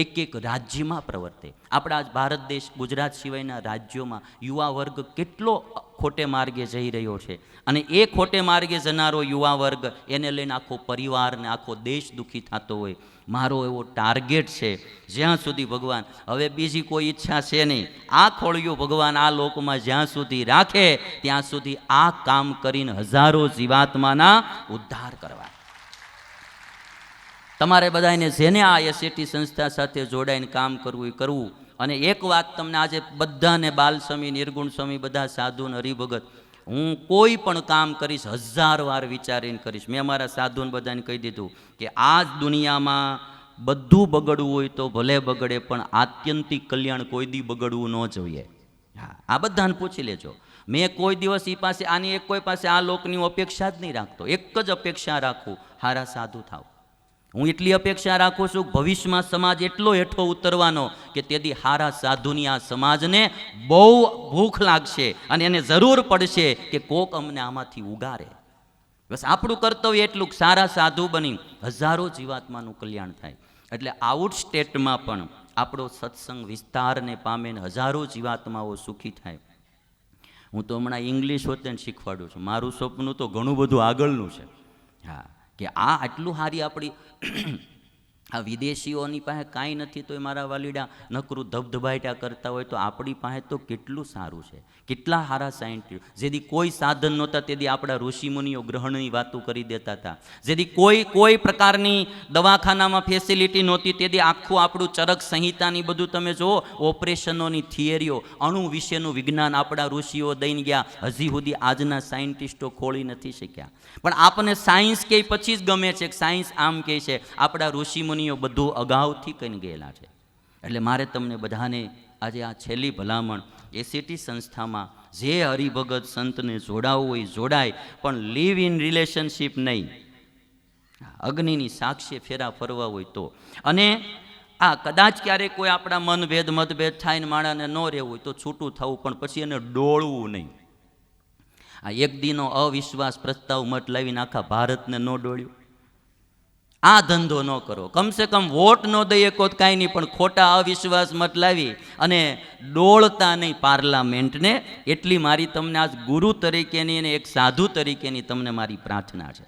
એક એક રાજ્યમાં પ્રવર્તે. આપણા ભારત દેશ ગુજરાત સિવાયના રાજ્યોમાં યુવા વર્ગ કેટલો ખોટે માર્ગે જઈ રહ્યો છે. અને એ ખોટે માર્ગે જનારો યુવા વર્ગ એને લઈને આખો પરિવાર ને આખો દેશ દુઃખી થતો હોય. મારો એવો ટાર્ગેટ છે, જ્યાં સુધી ભગવાન, હવે બીજી કોઈ ઈચ્છા છે નહીં, આ ખોળિયું ભગવાન આ લોકમાં જ્યાં સુધી રાખે ત્યાં સુધી આ કામ કરીને હજારો જીવાત્માના ઉદ્ધાર કરવા. તમારે બધાને જેને આ એસએટી સંસ્થા સાથે જોડાઈને કામ કરવું એ કરવું. અને એક વાત તમને આજે બધાને, બાલ સ્વામી, નિર્ગુણ સ્વામી, બધા સાધુ ને હરિભગત, હું કોઈ પણ કામ કરીશ 1000 વાર વિચારીને કરીશ. મેં અમારા સાધુને બધાને કહી દીધું કે આ જ દુનિયામાં બધું બગડવું હોય તો ભલે બગડે, પણ આત્યંતિક કલ્યાણ કોઈ દી બગડવું ન જોઈએ. હા, આ બધાને પૂછી લેજો. મેં કોઈ દિવસ એ પાસે આની કોઈ પાસે આ લોકની અપેક્ષા જ નહીં રાખતો. એક જ અપેક્ષા રાખું, હારા સાધુ થાવ. હું એટલી અપેક્ષા રાખું છું ભવિષ્યમાં સમાજ એટલો હેઠો ઉતરવાનો કે તેથી હારા સાધુની આ સમાજને બહુ ભૂખ લાગશે અને એને જરૂર પડશે કે કોક અમને આમાંથી ઉગારે. બસ આપણું કર્તવ્ય એટલું, સારા સાધુ બની હજારો જીવાત્માનું કલ્યાણ થાય. એટલે આઉટ સ્ટેટમાં પણ આપણો સત્સંગ વિસ્તારને પામે ને હજારો જીવાત્માઓ સુખી થાય. હું તો હમણાં ઇંગ્લિશ હોતે ને શીખવાડું છું. મારું સપનું તો ઘણું બધું આગળનું છે. હા, કે આ આટલું સારી આપણી આ વિદેશીઓની પાસે કાંઈ નથી તો એ મારા વાલીડા નકરું ધબધબાટા કરતા હોય તો આપણી પાસે તો કેટલું સારું છે. કેટલા સારા સાયન્ટિસ્ટ, જેથી કોઈ સાધન નહોતા તેથી આપણા ઋષિમુનિઓ ગ્રહણની વાતો કરી દેતા હતા. જેથી કોઈ પ્રકારની દવાખાનામાં ફેસિલિટી નહોતી તેથી આખું આપણું ચરક સંહિતાની બધું તમે જુઓ, ઓપરેશનોની થિયરીઓ, અણુ વિશેનું વિજ્ઞાન આપણા ઋષિઓ દઈને ગયા. હજી સુધી આજના સાયન્ટિસ્ટો ખોળી નથી શક્યા. પણ આપણને સાયન્સ કે પછી જ ગમે છે કે સાયન્સ આમ કહે છે. આપણા ઋષિમુનિઓ બધું અગાઉથી કહીને ગયેલા છે. એટલે મારે તમને બધાને આજે આ છેલ્લી ભલામણ, એસએટી સંસ્થામાં જે હરિભગત સંતને જોડાવવું હોય જોડાય, પણ લીવ ઇન રિલેશનશીપ નહીં. અગ્નિની સાક્ષી ફેરા ફરવા હોય તો. અને આ કદાચ ક્યારેક કોઈ આપણા મનભેદ મતભેદ થાય ને માણાને ન રહેવું હોય તો છૂટું થવું, પણ પછી એને ડોળવું નહીં. આ એક દીનો અવિશ્વાસ પ્રસ્તાવ મત લાવીને આખા ભારતને ન ડોળ્યું. આ ધંધો ન કરો. કમસે કમ વોટ ન દઈએ કોત કાંઈ નહીં, પણ ખોટા અવિશ્વાસ મત લાવી અને ડોળતા નહીં પાર્લામેન્ટને. એટલી મારી તમને આજ ગુરુ તરીકેની અને એક સાધુ તરીકેની તમને મારી પ્રાર્થના છે.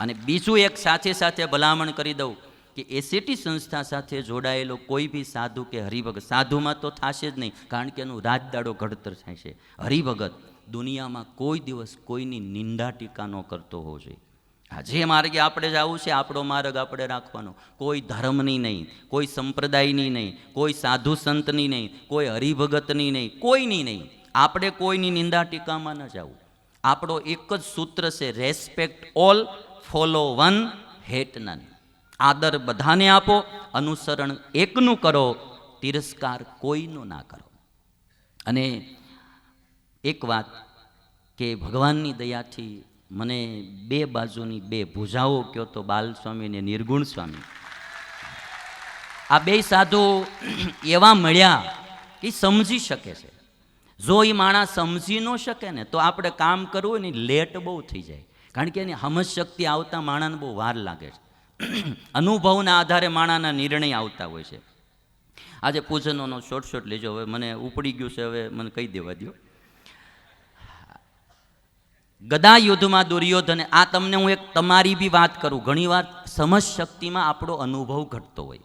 અને બીજું એક સાથે સાથે ભલામણ કરી દઉં કે એસએટી સંસ્થા સાથે જોડાયેલો કોઈ બી સાધુ કે હરિભગત, સાધુમાં તો થશે જ નહીં કારણ કે એનું રાજદાડો ઘડતર થાય છે. હરિભગત દુનિયામાં કોઈ દિવસ કોઈની નિંદા ટીકા ન કરતો હોવો જોઈએ. જે માર્ગે આપણે જવું છે આપણો માર્ગ આપણે રાખવાનો. કોઈ ધર્મની નહીં, કોઈ સંપ્રદાયની નહીં, કોઈ સાધુ સંતની નહીં, કોઈ હરિભગતની નહીં, કોઈની નહીં. આપણે કોઈની નિંદા ટીકામાં ન જવું. આપણો એક જ સૂત્ર છે, respect all, follow one, hate none. આદર બધાને આપો, અનુસરણ એકનું કરો, તિરસ્કાર કોઈનું ના કરો. અને એક વાત કે ભગવાનની દયાથી મને બે બાજુની બે ભુજાઓ કહો તો બાલસ્વામી અને નિર્ગુણ સ્વામી, આ બે સાધુ એવા મળ્યા કે સમજી શકે છે. જો એ માણસ સમજી ન શકે ને તો આપણે કામ કરવું ને લેટ બહુ થઈ જાય, કારણ કે એની સમજ શક્તિ આવતા માણસને બહુ વાર લાગે છે. અનુભવના આધારે માણાના નિર્ણય આવતા હોય છે. આજે પૂજનોનો શોર્ટ લેજો, હવે મને ઉપડી ગયું છે, હવે મને કહી દેવા દો. ગદા યુદ્ધમાં દુર્યોધને, આ તમને હું એક તમારી બી વાત કરું, ઘણીવાર સમજ શક્તિમાં આપણો અનુભવ ઘટતો હોય.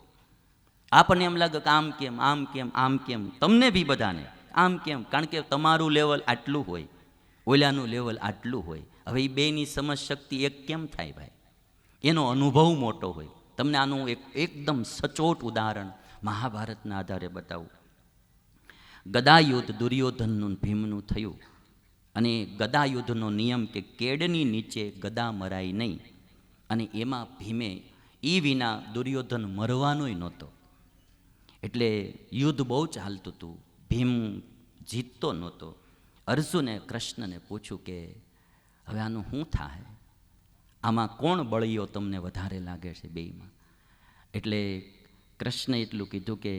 આપણને એમ લાગે કે આમ કેમ આમ કેમ આમ કેમ, તમને બી બધાને આમ કેમ, કારણ કે તમારું લેવલ આટલું હોય, ઓલાનું લેવલ આટલું હોય. હવે એ બેની સમજ શક્તિ એક કેમ થાય ભાઈ? એનો અનુભવ મોટો હોય. તમને આનું એકદમ સચોટ ઉદાહરણ મહાભારતના આધારે બતાવું. ગદા યુદ્ધ દુર્યોધનનું ભીમનું થયું, અને ગદા યુદ્ધનો નિયમ કે કેડની નીચે ગદા મરાય નહીં, અને એમાં ભીમે એ વિના દુર્યોધન મરવાનોય નહોતો. એટલે યુદ્ધ બહુ ચાલતું હતું, ભીમ જીતતો નહોતો. અર્જુને કૃષ્ણને પૂછ્યું કે હવે આનું શું થાય, આમાં કોણ બળિયો તમને વધારે લાગે છે બેયમાં? એટલે કૃષ્ણે એટલું કીધું કે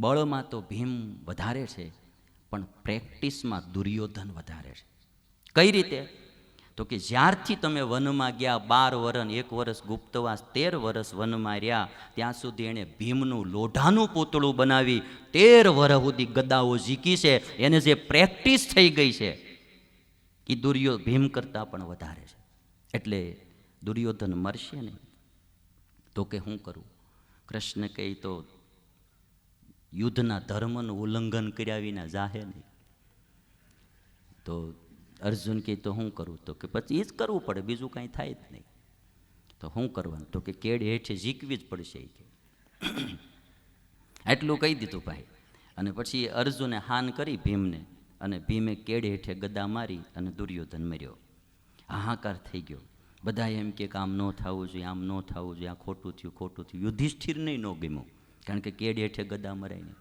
બળમાં તો ભીમ વધારે છે, પણ પ્રેક્ટિસમાં દુર્યોધન વધારે છે. કઈ રીતે? તો કે જ્યારથી તમે વનમાં ગયા, 12 વર્ષ 1 વર્ષ ગુપ્તવાસ, 13 વર્ષ વનમાં રહ્યા, ત્યાં સુધી એણે ભીમનું લોઢાનું પૂતળું બનાવી 13 વર્ષ સુધી ગદાઓ ઝીકી છે. એને જે પ્રેક્ટિસ થઈ ગઈ છે એ ભીમ કરતાં પણ વધારે છે. એટલે દુર્યોધન મરશે ને તો કે હું કરું? કૃષ્ણ કહે તો યુદ્ધના ધર્મનું ઉલ્લંઘન કર્યા વિના જાહે નહીં. તો અર્જુન કહે તો હું કરું? તો કે પછી એ જ કરવું પડે, બીજું કાંઈ થાય જ નહીં. તો શું કરવાનું? તો કે કેડ હેઠે ઝીકવી જ પડશે. એટલું કહી દીધું ભાઈ. અને પછી અર્જુને હાન કરી ભીમને, અને ભીમે કેડ હેઠે ગદા મારી અને દુર્યોધન મર્યો. હાહાકાર થઈ ગયો. બધા એમ કે આમ ન થવું જોઈએ, આમ ન થવું જોઈએ, આ ખોટું થયું, ખોટું થયું. યુધિષ્ઠિરને ન ગમ્યું, કારણ કે કેડ હેઠે ગદા મરાય નહીં.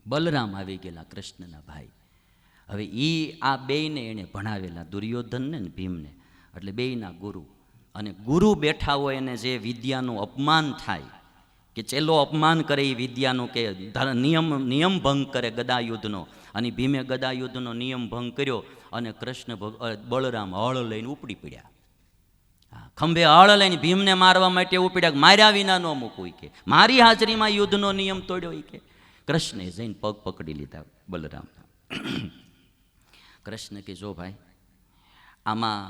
બલરામ આવી ગયેલા, કૃષ્ણના ભાઈ. હવે એ આ બેયને એણે ભણાવેલા, દુર્યોધનને ને ભીમને, એટલે બેયના ગુરુ. અને ગુરુ બેઠા હોય એને જે વિદ્યાનું અપમાન થાય, કે ચેલો અપમાન કરે એ વિદ્યાનું, કે નિયમ ભંગ કરે ગદાયુદ્ધનો, અને ભીમે ગદાયુદ્ધનો નિયમ ભંગ કર્યો, અને કૃષ્ણ બલરામ હળ લઈને ઉપડી પડ્યા. ખંભે હળ લઈને ભીમને મારવા માટે ઉપડ્યા. માર્યા વિના ન મૂકવું કે મારી હાજરીમાં યુદ્ધનો નિયમ તોડ્યો કે. કૃષ્ણે જઈને પગ પકડી લીધા બલરામના. કૃષ્ણ કે જો ભાઈ, આમાં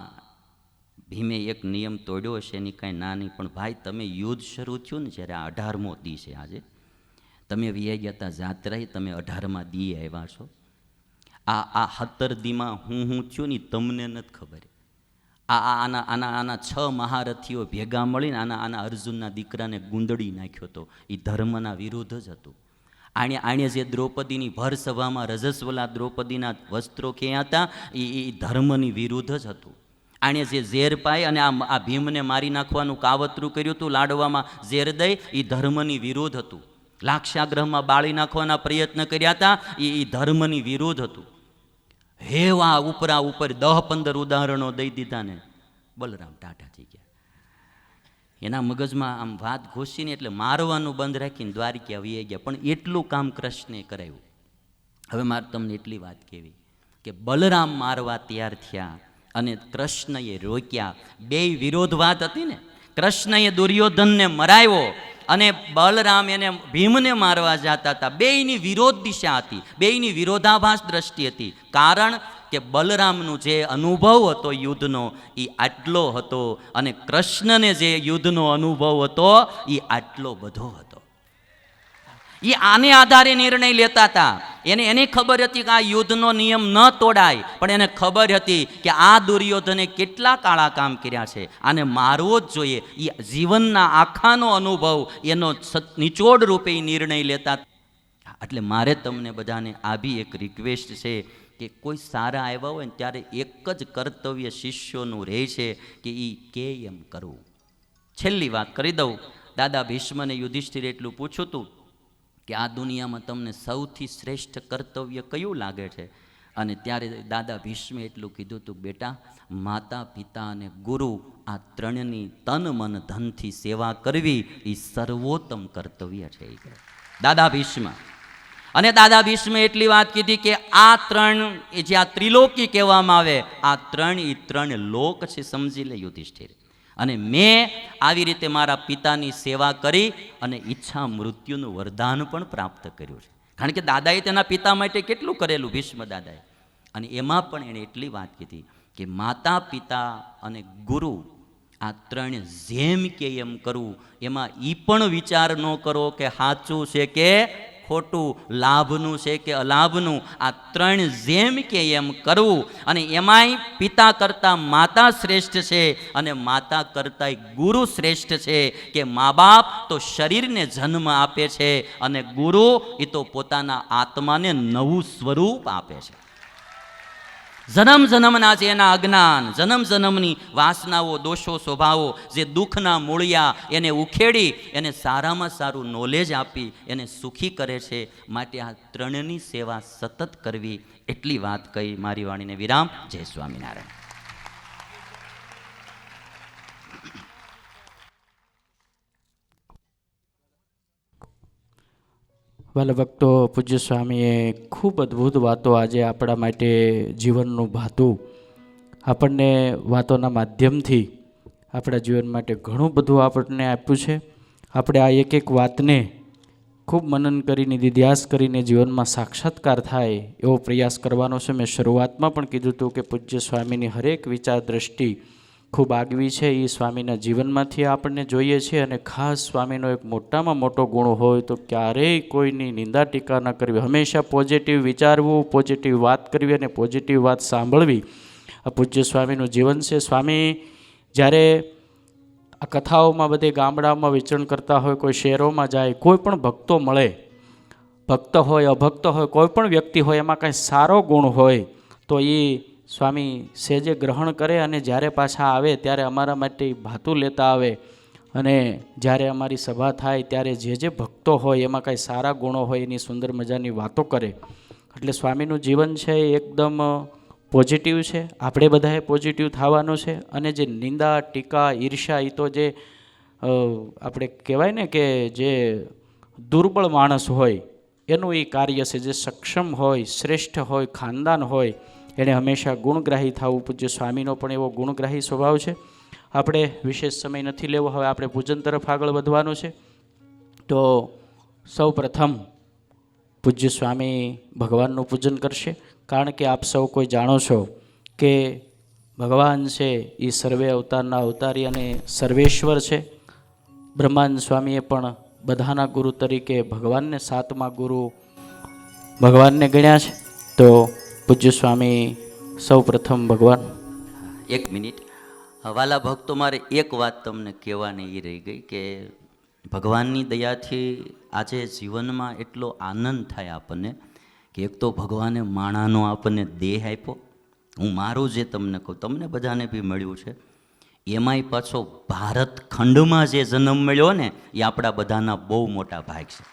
ભીમે એક નિયમ તોડ્યો હશે એની કાંઈ નાની, પણ ભાઈ તમે યુદ્ધ શરૂ થયું ને જ્યારે, આ 18મો દી છે આજે, તમે વી ગયા હતા જાત્રાએ, તમે 18મા દી આવ્યા છો. આ 17 દીમાં હું થયું ને તમને નથી ખબર. આના 6 મહારથીઓ ભેગા મળીને આના અર્જુનના દીકરાને ગુંદડી નાખ્યો હતો. એ ધર્મના વિરુદ્ધ જ હતું. આણે જે દ્રૌપદીની ભર સભામાં રજસ્વલા દ્રૌપદીના વસ્ત્રો ક્યાં હતા, એ ધર્મની વિરુદ્ધ જ હતું. આણે જે ઝેર પાય અને આ ભીમને મારી નાખવાનું કાવતરું કર્યું હતું, લાડવામાં ઝેર દઈ, એ ધર્મની વિરુદ્ધ હતું. લાક્ષાગ્રહમાં બાળી નાખવાના પ્રયત્ન કર્યા હતા, એ ધર્મની વિરુદ્ધ હતું. હેવા ઉપરા ઉપર 10-15 ઉદાહરણો દઈ દીધા ને બલરામ ટાટા થઈ ગયા. એના મગજમાં આમ વાત ઘૂસીને એટલે મારવાનું બંધ રાખીને દ્વારકા આવી ગયા. પણ એટલું કામ કૃષ્ણે કરાયું. હવે મારે તમને એટલી વાત કહેવી કે બલરામ મારવા તૈયાર થયા અને કૃષ્ણએ રોક્યા. બેય વિરોધ વાત હતી ને. કૃષ્ણએ દુર્યોધનને મરાવ્યો અને બલરામ એને ભીમને મારવા જતા હતા. બેયની વિરોધ દિશા હતી, બેયની વિરોધાભાસ દ્રષ્ટિ હતી. કારણ કે બલરામનો જે અનુભવ હતો યુદ્ધનો એ આટલો હતો, અને કૃષ્ણને જે યુદ્ધનો અનુભવ હતો એ આટલો બધો હતો. એ આને આધારે નિર્ણય લેતા હતા. એને ખબર હતી કે આ યુદ્ધનો નિયમ ન તોડાય, પણ એને ખબર હતી કે આ દુર્યોધને કેટલા કાળા કામ કર્યા છે, આને મારવો જ જોઈએ. એ જીવનના આખાનો અનુભવ એનો નિચોડ રૂપે નિર્ણય લેતા. એટલે મારે તમને બધાને આ બી એક રિક્વેસ્ટ છે કે કોઈ સારા આવ્યા હોય ને ત્યારે એક જ કર્તવ્ય શિષ્યોનું રહે છે કે એ કે એમ કરવું. છેલ્લી વાત કરી દઉં. દાદા ભીષ્મને યુધિષ્ઠિરે એટલું પૂછ્યું હતું કે આ દુનિયામાં તમને સૌથી શ્રેષ્ઠ કર્તવ્ય કયું લાગે છે? અને ત્યારે દાદા ભીષ્મે એટલું કીધું હતું, બેટા માતા પિતા અને ગુરુ આ ત્રણની તન મન ધનથી સેવા કરવી એ સર્વોત્તમ કર્તવ્ય છે દાદા ભીષ્મ. અને દાદા ભીષ્મે એટલી વાત કીધી કે આ ત્રણ જે આ ત્રિલોકી કહેવામાં આવે, આ ત્રણ લોક છે, સમજી લે યુધિષ્ઠિર. અને મેં આવી રીતે મારા પિતાની સેવા કરી અને ઈચ્છા મૃત્યુનું વરદાન પણ પ્રાપ્ત કર્યું છે. કારણ કે દાદાએ તેના પિતા માટે કેટલું કરેલું, ભીષ્મ દાદાએ. અને એમાં પણ એણે એટલી વાત કીધી કે માતા પિતા અને ગુરુ આ ત્રણ જેમ કે એમ કરવું, એમાં એ પણ વિચાર ન કરો કે સાચું છે કે ખોટું, લાભનું છે કે અલાભનું. આ ત્રણ જેમ કે એમ કરવું. અને એમાંય પિતા કરતાં માતા શ્રેષ્ઠ છે અને માતા કરતાં ગુરુ શ્રેષ્ઠ છે. કે મા બાપ તો શરીરને જન્મ આપે છે અને ગુરુ એ તો પોતાના આત્માને નવું સ્વરૂપ આપે છે. જન્મ જન્મના જે એના અજ્ઞાન, જન્મ જન્મની વાસનાઓ, દોષો, સ્વભાવો, જે દુઃખના મૂળિયા, એને ઉખેડી એને સારામાં સારું નોલેજ આપી એને સુખી કરે છે. માટે આ ત્રણની સેવા સતત કરવી, એટલી વાત કહી મારી વાણીને વિરામ. જય સ્વામિનારાયણ. વાલા ભક્તો, પૂજ્ય સ્વામીએ ખૂબ અદ્ભુત વાતો આજે આપણા માટે જીવનનું ભાતું, આપણને વાતોના માધ્યમથી આપણા જીવન માટે ઘણું બધું આપણને આપ્યું છે. આપણે આ એક એક વાતને ખૂબ મનન કરીને, દિધ્યાસ કરીને જીવનમાં સાક્ષાત્કાર થાય એવો પ્રયાસ કરવાનો છે. મેં શરૂઆતમાં પણ કીધું હતું કે પૂજ્ય સ્વામીની હરેક વિચાર દ્રષ્ટિ ખૂબ આગવી છે. એ સ્વામીના જીવનમાંથી આપણને જોઈએ છીએ. અને ખાસ સ્વામીનો એક મોટામાં મોટો ગુણ હોય તો ક્યારેય કોઈની નિંદા ટીકા ન કરવી, હંમેશા પોઝિટિવ વિચારવું, પોઝિટિવ વાત કરવી અને પોઝિટિવ વાત સાંભળવી. આ પૂજ્ય સ્વામીનું જીવન છે. સ્વામી જ્યારે આ કથાઓમાં બધે ગામડામાં વિચરણ કરતા હોય, કોઈ શહેરોમાં જાય, કોઈ પણ ભક્તો મળે, ભક્ત હોય અભક્ત હોય, કોઈ પણ વ્યક્તિ હોય, એમાં કાંઈ સારો ગુણ હોય તો એ સ્વામી સહેજે ગ્રહણ કરે અને જ્યારે પાછા આવે ત્યારે અમારા માટે ભાતું લેતા આવે. અને જ્યારે અમારી સભા થાય ત્યારે જે જે ભક્તો હોય એમાં કાંઈ સારા ગુણો હોય એની સુંદર મજાની વાતો કરે. એટલે સ્વામીનું જીવન છે એ એકદમ પોઝિટિવ છે. આપણે બધાએ પોઝિટિવ થવાનું છે. અને જે નિંદા, ટીકા, ઈર્ષા, એ તો જે આપણે કહેવાય ને કે જે દુર્બળ માણસ હોય એનું એ કાર્ય છે. જે સક્ષમ હોય, શ્રેષ્ઠ હોય, ખાનદાન હોય, એણે હંમેશા ગુણગ્રાહી થવું. પૂજ્ય સ્વામીનો પણ એવો ગુણગ્રાહી સ્વભાવ છે. આપણે વિશેષ સમય નથી લેવો, હવે આપણે પૂજન તરફ આગળ વધવાનું છે. તો સૌ પ્રથમ પૂજ્ય સ્વામી ભગવાનનું પૂજન કરશે. કારણ કે આપ સૌ કોઈ જાણો છો કે ભગવાન છે એ સર્વે અવતારના અવતારી અને સર્વેશ્વર છે. બ્રહ્માનંદ સ્વામીએ પણ બધાના ગુરુ તરીકે ભગવાનને સાતમા ગુરુ ભગવાનને ગણ્યા છે. તો પૂજ્ય સ્વામી સૌ પ્રથમ ભગવાન. એક મિનિટ વાલા ભક્તો, મારે એક વાત તમને કહેવાની એ રહી ગઈ કે ભગવાનની દયાથી આજે જીવનમાં એટલો આનંદ થાય આપણને કે એક તો ભગવાને માણાનો આપણને દેહ આપ્યો. હું મારું જે તમને કહું, તમને બધાને બી મળ્યું છે. એમાંય પાછો ભારત ખંડમાં જે જન્મ મળ્યો ને એ આપણા બધાના બહુ મોટા ભાગ છે.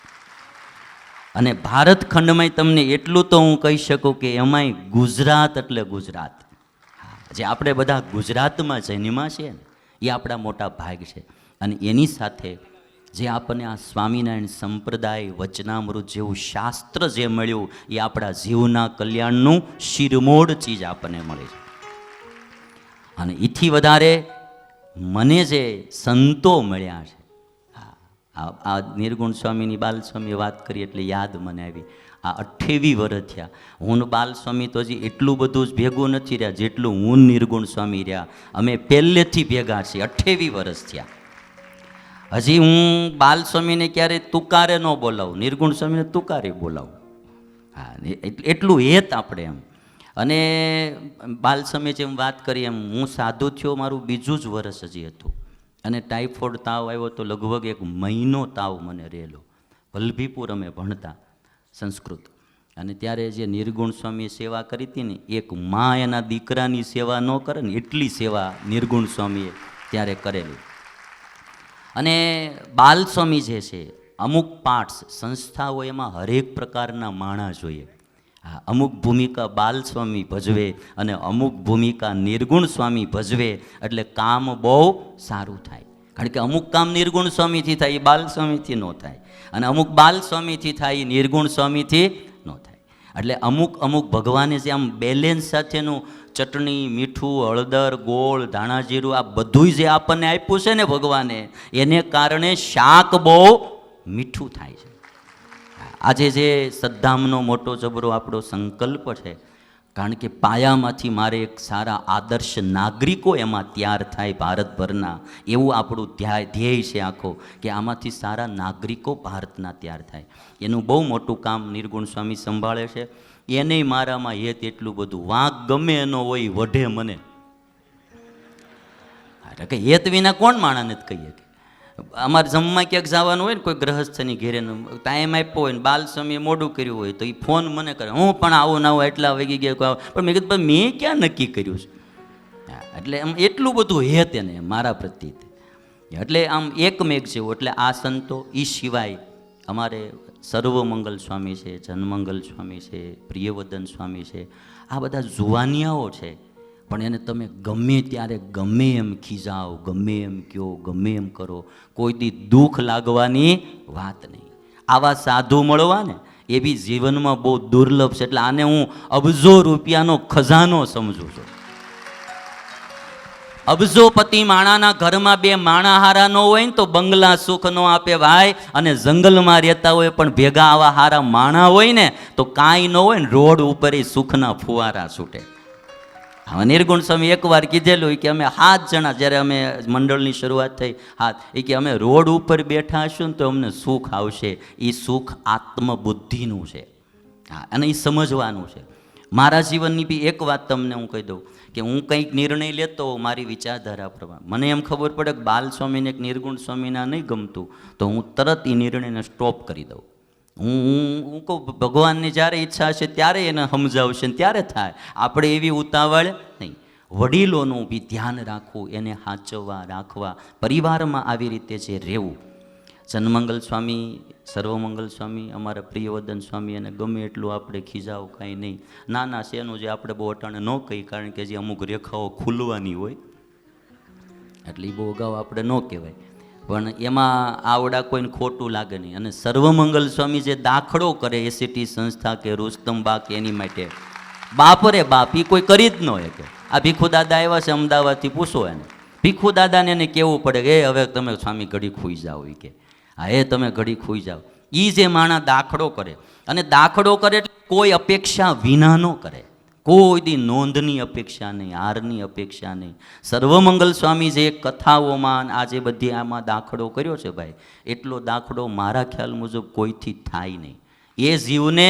અને ભારત ખંડમાંય તમને એટલું તો હું કહી શકું કે એમાંય ગુજરાત એટલે ગુજરાત, જે આપણે બધા ગુજરાતમાં જન્મ્યા છે ને એ આપણા મોટા ભાગ છે. અને એની સાથે જે આપણને આ સ્વામિનારાયણ સંપ્રદાય વચનામૃત જેવું શાસ્ત્ર જે મળ્યું એ આપણા જીવના કલ્યાણનું શિરમોડ ચીજ આપણને મળે છે. અને એથી વધારે મને જે સંતો મળ્યા છે, આ નિર્ગુણ સ્વામીની બાલસ્વામીએ વાત કરી એટલે યાદ મને આવી. આ 28 વર્ષ થયા. હું બાલસ્વામી તો હજી એટલું બધું જ ભેગું નથી રહ્યા જેટલું હું નિર્ગુણ સ્વામી રહ્યા. અમે પહેલેથી ભેગા છીએ, 28 વર્ષ થયા. હજી હું બાલસ્વામીને ક્યારેય તુકારે ન બોલાવું, નિર્ગુણ સ્વામીને તુકારે બોલાવું. હા, એટલું હેત આપણે એમ. અને બાલસ્વામીએ જેમ વાત કરી એમ હું સાધુ થયો મારું બીજું જ વર્ષ હજી હતું. અને ટાઇફોઇડ તાવ આવ્યો તો લગભગ 1 મહિનો તાવ મને રહેલો. વલ્લભીપુર અમે ભણતા સંસ્કૃત. અને ત્યારે જે નિર્ગુણ સ્વામીએ સેવા કરી હતી ને, એક મા એના દીકરાની સેવા ન કરે ને એટલી સેવા નિર્ગુણ સ્વામીએ ત્યારે કરેલી. અને બાલસ્વામી જે છે, અમુક પાર્ટ્સ સંસ્થાઓ એમાં હરેક પ્રકારના માણસ જોઈએ. હા, અમુક ભૂમિકા બાલસ્વામી ભજવે અને અમુક ભૂમિકા નિર્ગુણ સ્વામી ભજવે એટલે કામ બહુ સારું થાય. કારણ કે અમુક કામ નિર્ગુણ સ્વામીથી થાય એ બાલસ્વામીથી ન થાય, અને અમુક બાલસ્વામીથી થાય એ નિર્ગુણ સ્વામીથી ન થાય. એટલે અમુક ભગવાને જે આમ બેલેન્સ સાથેનું ચટણી, મીઠું, હળદર, ગોળ, ધાણા જીરું આ બધુંય જે આપણને આપ્યું છે ને ભગવાને, એને કારણે શાક બહુ મીઠું થાય છે. આજે જે સદ્ધામનો મોટો જબરો આપણો સંકલ્પ છે, કારણ કે પાયામાંથી મારે એક સારા આદર્શ નાગરિકો એમાં તૈયાર થાય ભારતભરના, એવું આપણું ધ્યેય છે આખો, કે આમાંથી સારા નાગરિકો ભારતના તૈયાર થાય. એનું બહુ મોટું કામ નિર્ગુણ સ્વામી સંભાળે છે. એને મારામાં હેત એટલું બધું, વાંક ગમે એનો હોય વઢે મને. એટલે કે હેત વિના કોણ માણાને જ કહીએ કે અમારે જમવા ક્યાંક જવાનું હોય ને, કોઈ ગ્રહસ્થની ઘેરે ટાઈમ આપ્યો હોય ને બાલ સ્વામીએ મોડું કર્યું હોય તો એ ફોન મને કરે, હું પણ આવું ના આવું એટલા વાગી ગયા, પણ મેં કીધું મેં ક્યાં નક્કી કર્યું છે. એટલે આમ એટલું બધું હેત એને મારા પ્રત્યે. એટલે આમ એકમેક જેવું. એટલે આ સંતો, એ સિવાય અમારે સર્વમંગલ સ્વામી છે, જનમંગલ સ્વામી છે, પ્રિયવદન સ્વામી છે, આ બધા જુવાનિયાઓ છે, પણ એને તમે ગમે ત્યારે ગમે એમ ખીજાવ, ગમે એમ કહો, ગમે એમ કરો, કોઈ દી દુઃખ લાગવાની વાત નહીં. આવા સાધુ મળવા ને એ બી જીવનમાં બહુ દુર્લભ છે. એટલે આને હું અબજો રૂપિયાનો ખજાનો સમજું છું. અબજોપતિ માણાના ઘરમાં બે માણા હારા ન હોય ને તો બંગલા સુખ નો આપે ભાઈ, અને જંગલમાં રહેતા હોય પણ ભેગા આવા હારા માણા હોય ને તો કાંઈ ન હોય ને રોડ ઉપર સુખના ફુવારા છૂટે. હવે નિર્ગુણ સ્વામી એકવાર કીધેલું કે અમે 7 જણા, જ્યારે અમે મંડળની શરૂઆત થઈ, એ કે અમે રોડ ઉપર બેઠા હશું ને તો અમને સુખ આવશે. એ સુખ આત્મબુદ્ધિનું છે. હા, અને એ સમજવાનું છે. મારા જીવનની બી એક વાત તમને હું કહી દઉં કે હું કંઈક નિર્ણય લેતો મારી વિચારધારા પ્રમાણે, મને એમ ખબર પડે કે બાલ સ્વામીને એક નિર્ગુણ સ્વામીના નહીં ગમતું તો હું તરત એ નિર્ણયને સ્ટોપ કરી દઉં. હું કહું ભગવાનની જ્યારે ઈચ્છા હશે ત્યારે એને સમજાવશે ને ત્યારે થાય. આપણે એવી ઉતાવળ નહીં. વડીલોનું બી ધ્યાન રાખવું, એને સાચવવા રાખવા, પરિવારમાં આવી રીતે જે રહેવું. જનમંગલ સ્વામી, સર્વમંગલ સ્વામી, અમારા પ્રિયવદન સ્વામી, અને ગમે એટલું આપણે ખીજાવ કાંઈ નહીં. નાના છે એનું જે આપણે બહુ અટાણે ન કહી, કારણ કે જે અમુક રેખાઓ ખુલવાની હોય એટલે એ બહુ અગાઉ આપણે ન કહેવાય, પણ એમાં આવડા કોઈને ખોટું લાગે નહીં. અને સર્વમંગલ સ્વામી જે દાખલો કરે એસીટી સંસ્થા કે રુસ્તમબા કે એની માટે, બાપ રે બાપ, એ કોઈ કરી જ ન હોય. કે આ ભીખુ દાદા આવ્યા છે અમદાવાદથી, પૂછો એને. ભીખુ દાદાને એને કહેવું પડે કે હવે તમે સ્વામી ઘડી ખોઈ જાઓ. એ કે હા, એ તમે ઘડી ખોઈ જાઓ. એ જે માણસ દાખલો કરે, અને દાખલો કરે એટલે કોઈ અપેક્ષા વિના ન કરે, કોઈ દી નોંધની અપેક્ષા નહીં, હારની અપેક્ષા નહીં. સર્વમંગલ સ્વામી જે કથાઓમાં આજે બધી આમાં દાખલો કર્યો છે ભાઈ, એટલો દાખલો મારા ખ્યાલ મુજબ કોઈથી થાય નહીં. એ જીવને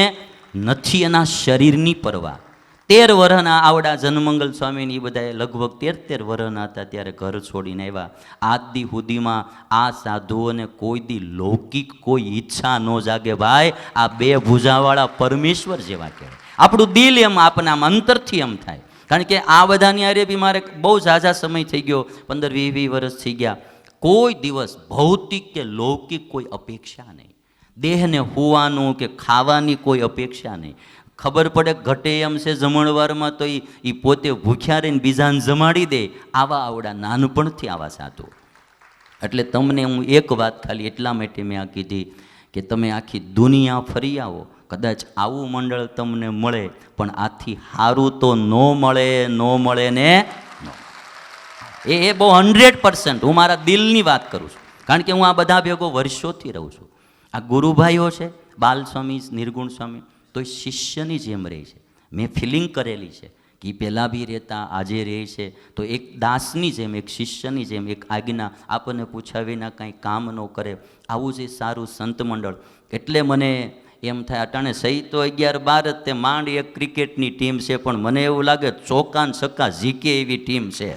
નથી એના શરીરની પરવા. 13 વર્ષના આવડા જનમંગલ સ્વામીની એ બધાએ લગભગ 13 વર્ષના હતા ત્યારે ઘર છોડીને આવ્યા. આજ દી સુધીમાં આ સાધુઓને કોઈ દી લૌકિક કોઈ ઈચ્છા ન જાગે ભાઈ. આ 2 ભુજાવાળા પરમેશ્વર જેવા કહેવાય. આપણું દિલ એમ આપના અંતરથી એમ થાય. કારણ કે આ બધાની આરે બી મારે બહુ ઝાઝા સમય થઈ ગયો, 15-20 વર્ષ થઈ ગયા. કોઈ દિવસ ભૌતિક કે લૌકિક કોઈ અપેક્ષા નહીં. દેહને હોવાનું કે ખાવાની કોઈ અપેક્ષા નહીં. ખબર પડે ઘટે એમ છે જમણવારમાં તો એ પોતે ભૂખ્યા રહીને બીજાને જમાડી દે. આવા આવડા નાનપણથી આવા સાધુ. એટલે તમને હું એક વાત ખાલી એટલા માટે મેં આ કીધી કે તમે આખી દુનિયા ફરી આવો, કદાચ આવું મંડળ તમને મળે, પણ આથી સારું તો ન મળે ને. એ બહુ 100% હું મારા દિલની વાત કરું છું. કારણ કે હું આ બધા ભેગો વર્ષોથી રહું છું. આ ગુરુભાઈઓ છે, બાલ સ્વામી, નિર્ગુણ સ્વામી, તો એ શિષ્યની જેમ રહે છે. મેં ફિલિંગ કરેલી છે કે એ પહેલાં બી રહેતા, આજે રહે છે. તો એક દાસની જેમ, એક શિષ્યની જેમ, એક આજ્ઞા આપણને પૂછ્યા વિના કાંઈ કામ ન કરે. આવું જે સારું સંત મંડળ. એટલે મને એમ થાય અટાણે સહી તો 11-12 તે માંડ એક ક્રિકેટની ટીમ છે, પણ મને એવું લાગે ચોક્કા ને છક્કા જીકે એવી ટીમ છે.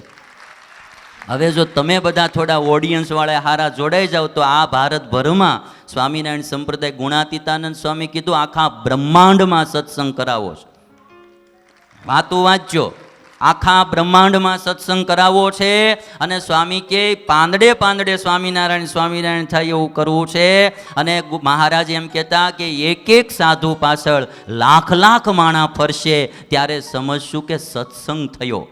હવે જો તમે બધા થોડા ઓડિયન્સવાળા હારા જોડાઈ જાઓ તો આ ભારતભરમાં સ્વામિનારાયણ સંપ્રદાય ગુણાતીતાનંદ સ્વામી કીધું આખા બ્રહ્માંડમાં સત્સંગ કરાવો છે. વાતું વાંચજો, આખા બ્રહ્માંડમાં સત્સંગ કરાવવો છે. અને સ્વામી કે પાંદડે સ્વામિનારાયણ થાય એવું કરવું છે. અને મહારાજ એમ કહેતા કે એક સાધુ પાછળ લાખ માણા ફરશે ત્યારે સમજશું કે સત્સંગ થયો.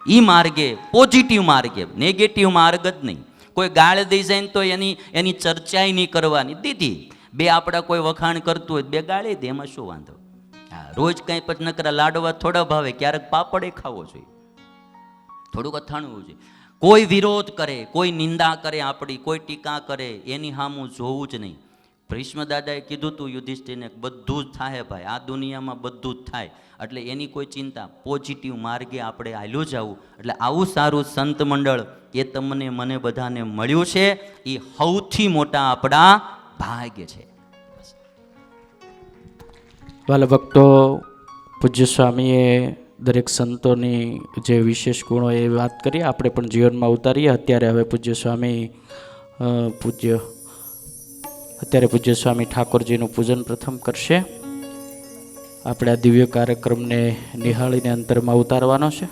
એ માર્ગે, પોઝિટિવ માર્ગે, નેગેટિવ માર્ગ જ નહીં. કોઈ ગાળ દઈ જાય ને તો એની ચર્ચાય નહીં કરવાની. દીધી 2 આપણા કોઈ વખાણ કરતું હોય 2 ગાળી દે, એમાં શું વાંધો. હા, રોજ કંઈ પણ નકરા લાડવા થોડા ભાવે, ક્યારેક પાપડે ખાવો જોઈએ, થોડુંક અથાણવું જોઈએ. કોઈ વિરોધ કરે, કોઈ નિંદા કરે આપણી, કોઈ ટીકા કરે, એની સામું જોવું જ નહીં. ભીષ્મ દાદાએ કીધું તું યુધિષ્ઠિરને, બધું જ થાય ભાઈ, આ દુનિયામાં બધું જ થાય, એટલે એની કોઈ ચિંતા, પોઝિટિવ માર્ગે આપણે હાલ્યું જવું. એટલે આવું સારું સંત મંડળ એ તમને મને બધાને મળ્યું છે, એ સૌથી મોટા આપણા ભાગ્ય છે. વાલા ભક્તો, પૂજ્ય સ્વામીએ દરેક સંતોની જે વિશેષ ગુણો એ વાત કરી, આપણે પણ જીવનમાં ઉતારીએ. અત્યારે હવે પૂજ્ય સ્વામી ઠાકોરજીનું પૂજન પ્રથમ કરશે. આપણે આ દિવ્ય કાર્યક્રમને નિહાળીને અંતરમાં ઉતારવાનો છે.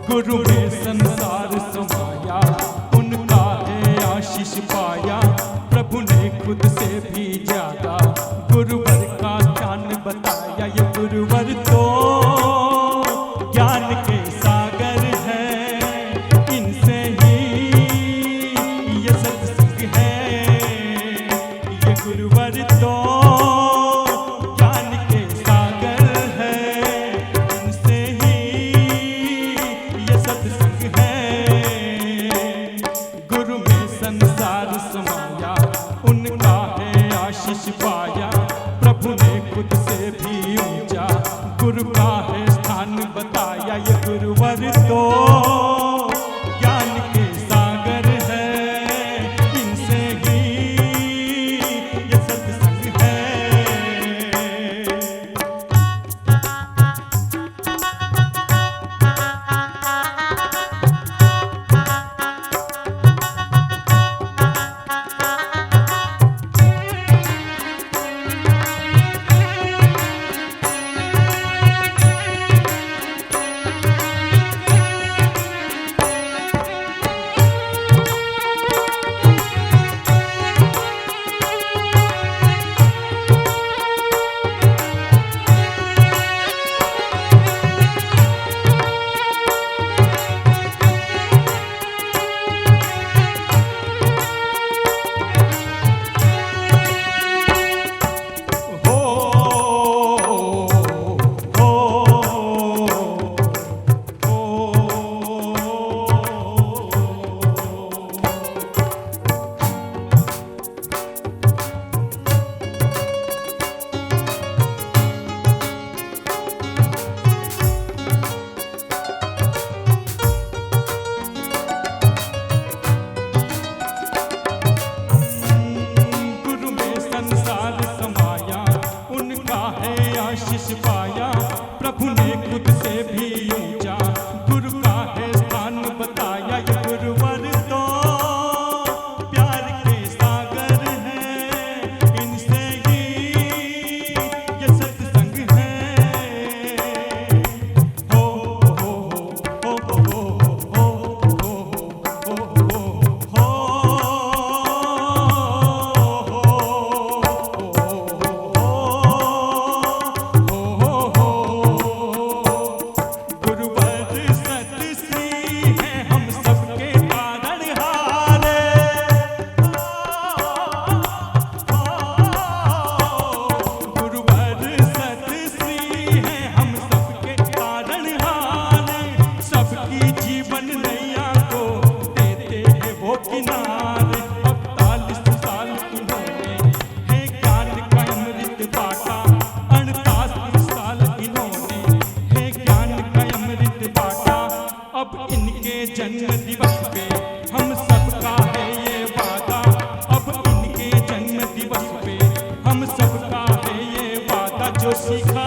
गुरु में संसार समाया, उनका है आशीष पाया, प्रभु ने खुद से भी ज्यादा गुरुवर का ज्ञान बताया. ये गुरुवर तो ज्ञान के सागर है, इनसे ही ये सत्संग है. ये गुरुवर तो ज्ञान के सागर है, इनसे ही ये सत्संग है. गुरु में संसार समाया, उनका है आशीष पाया, प्रभु ने खुद से भी ऊंचा गुरु का है स्थान बताया. ये गुरुवर तो ज्ञान के सागर है, इनसे ही ये सत्संग है. जो सिखा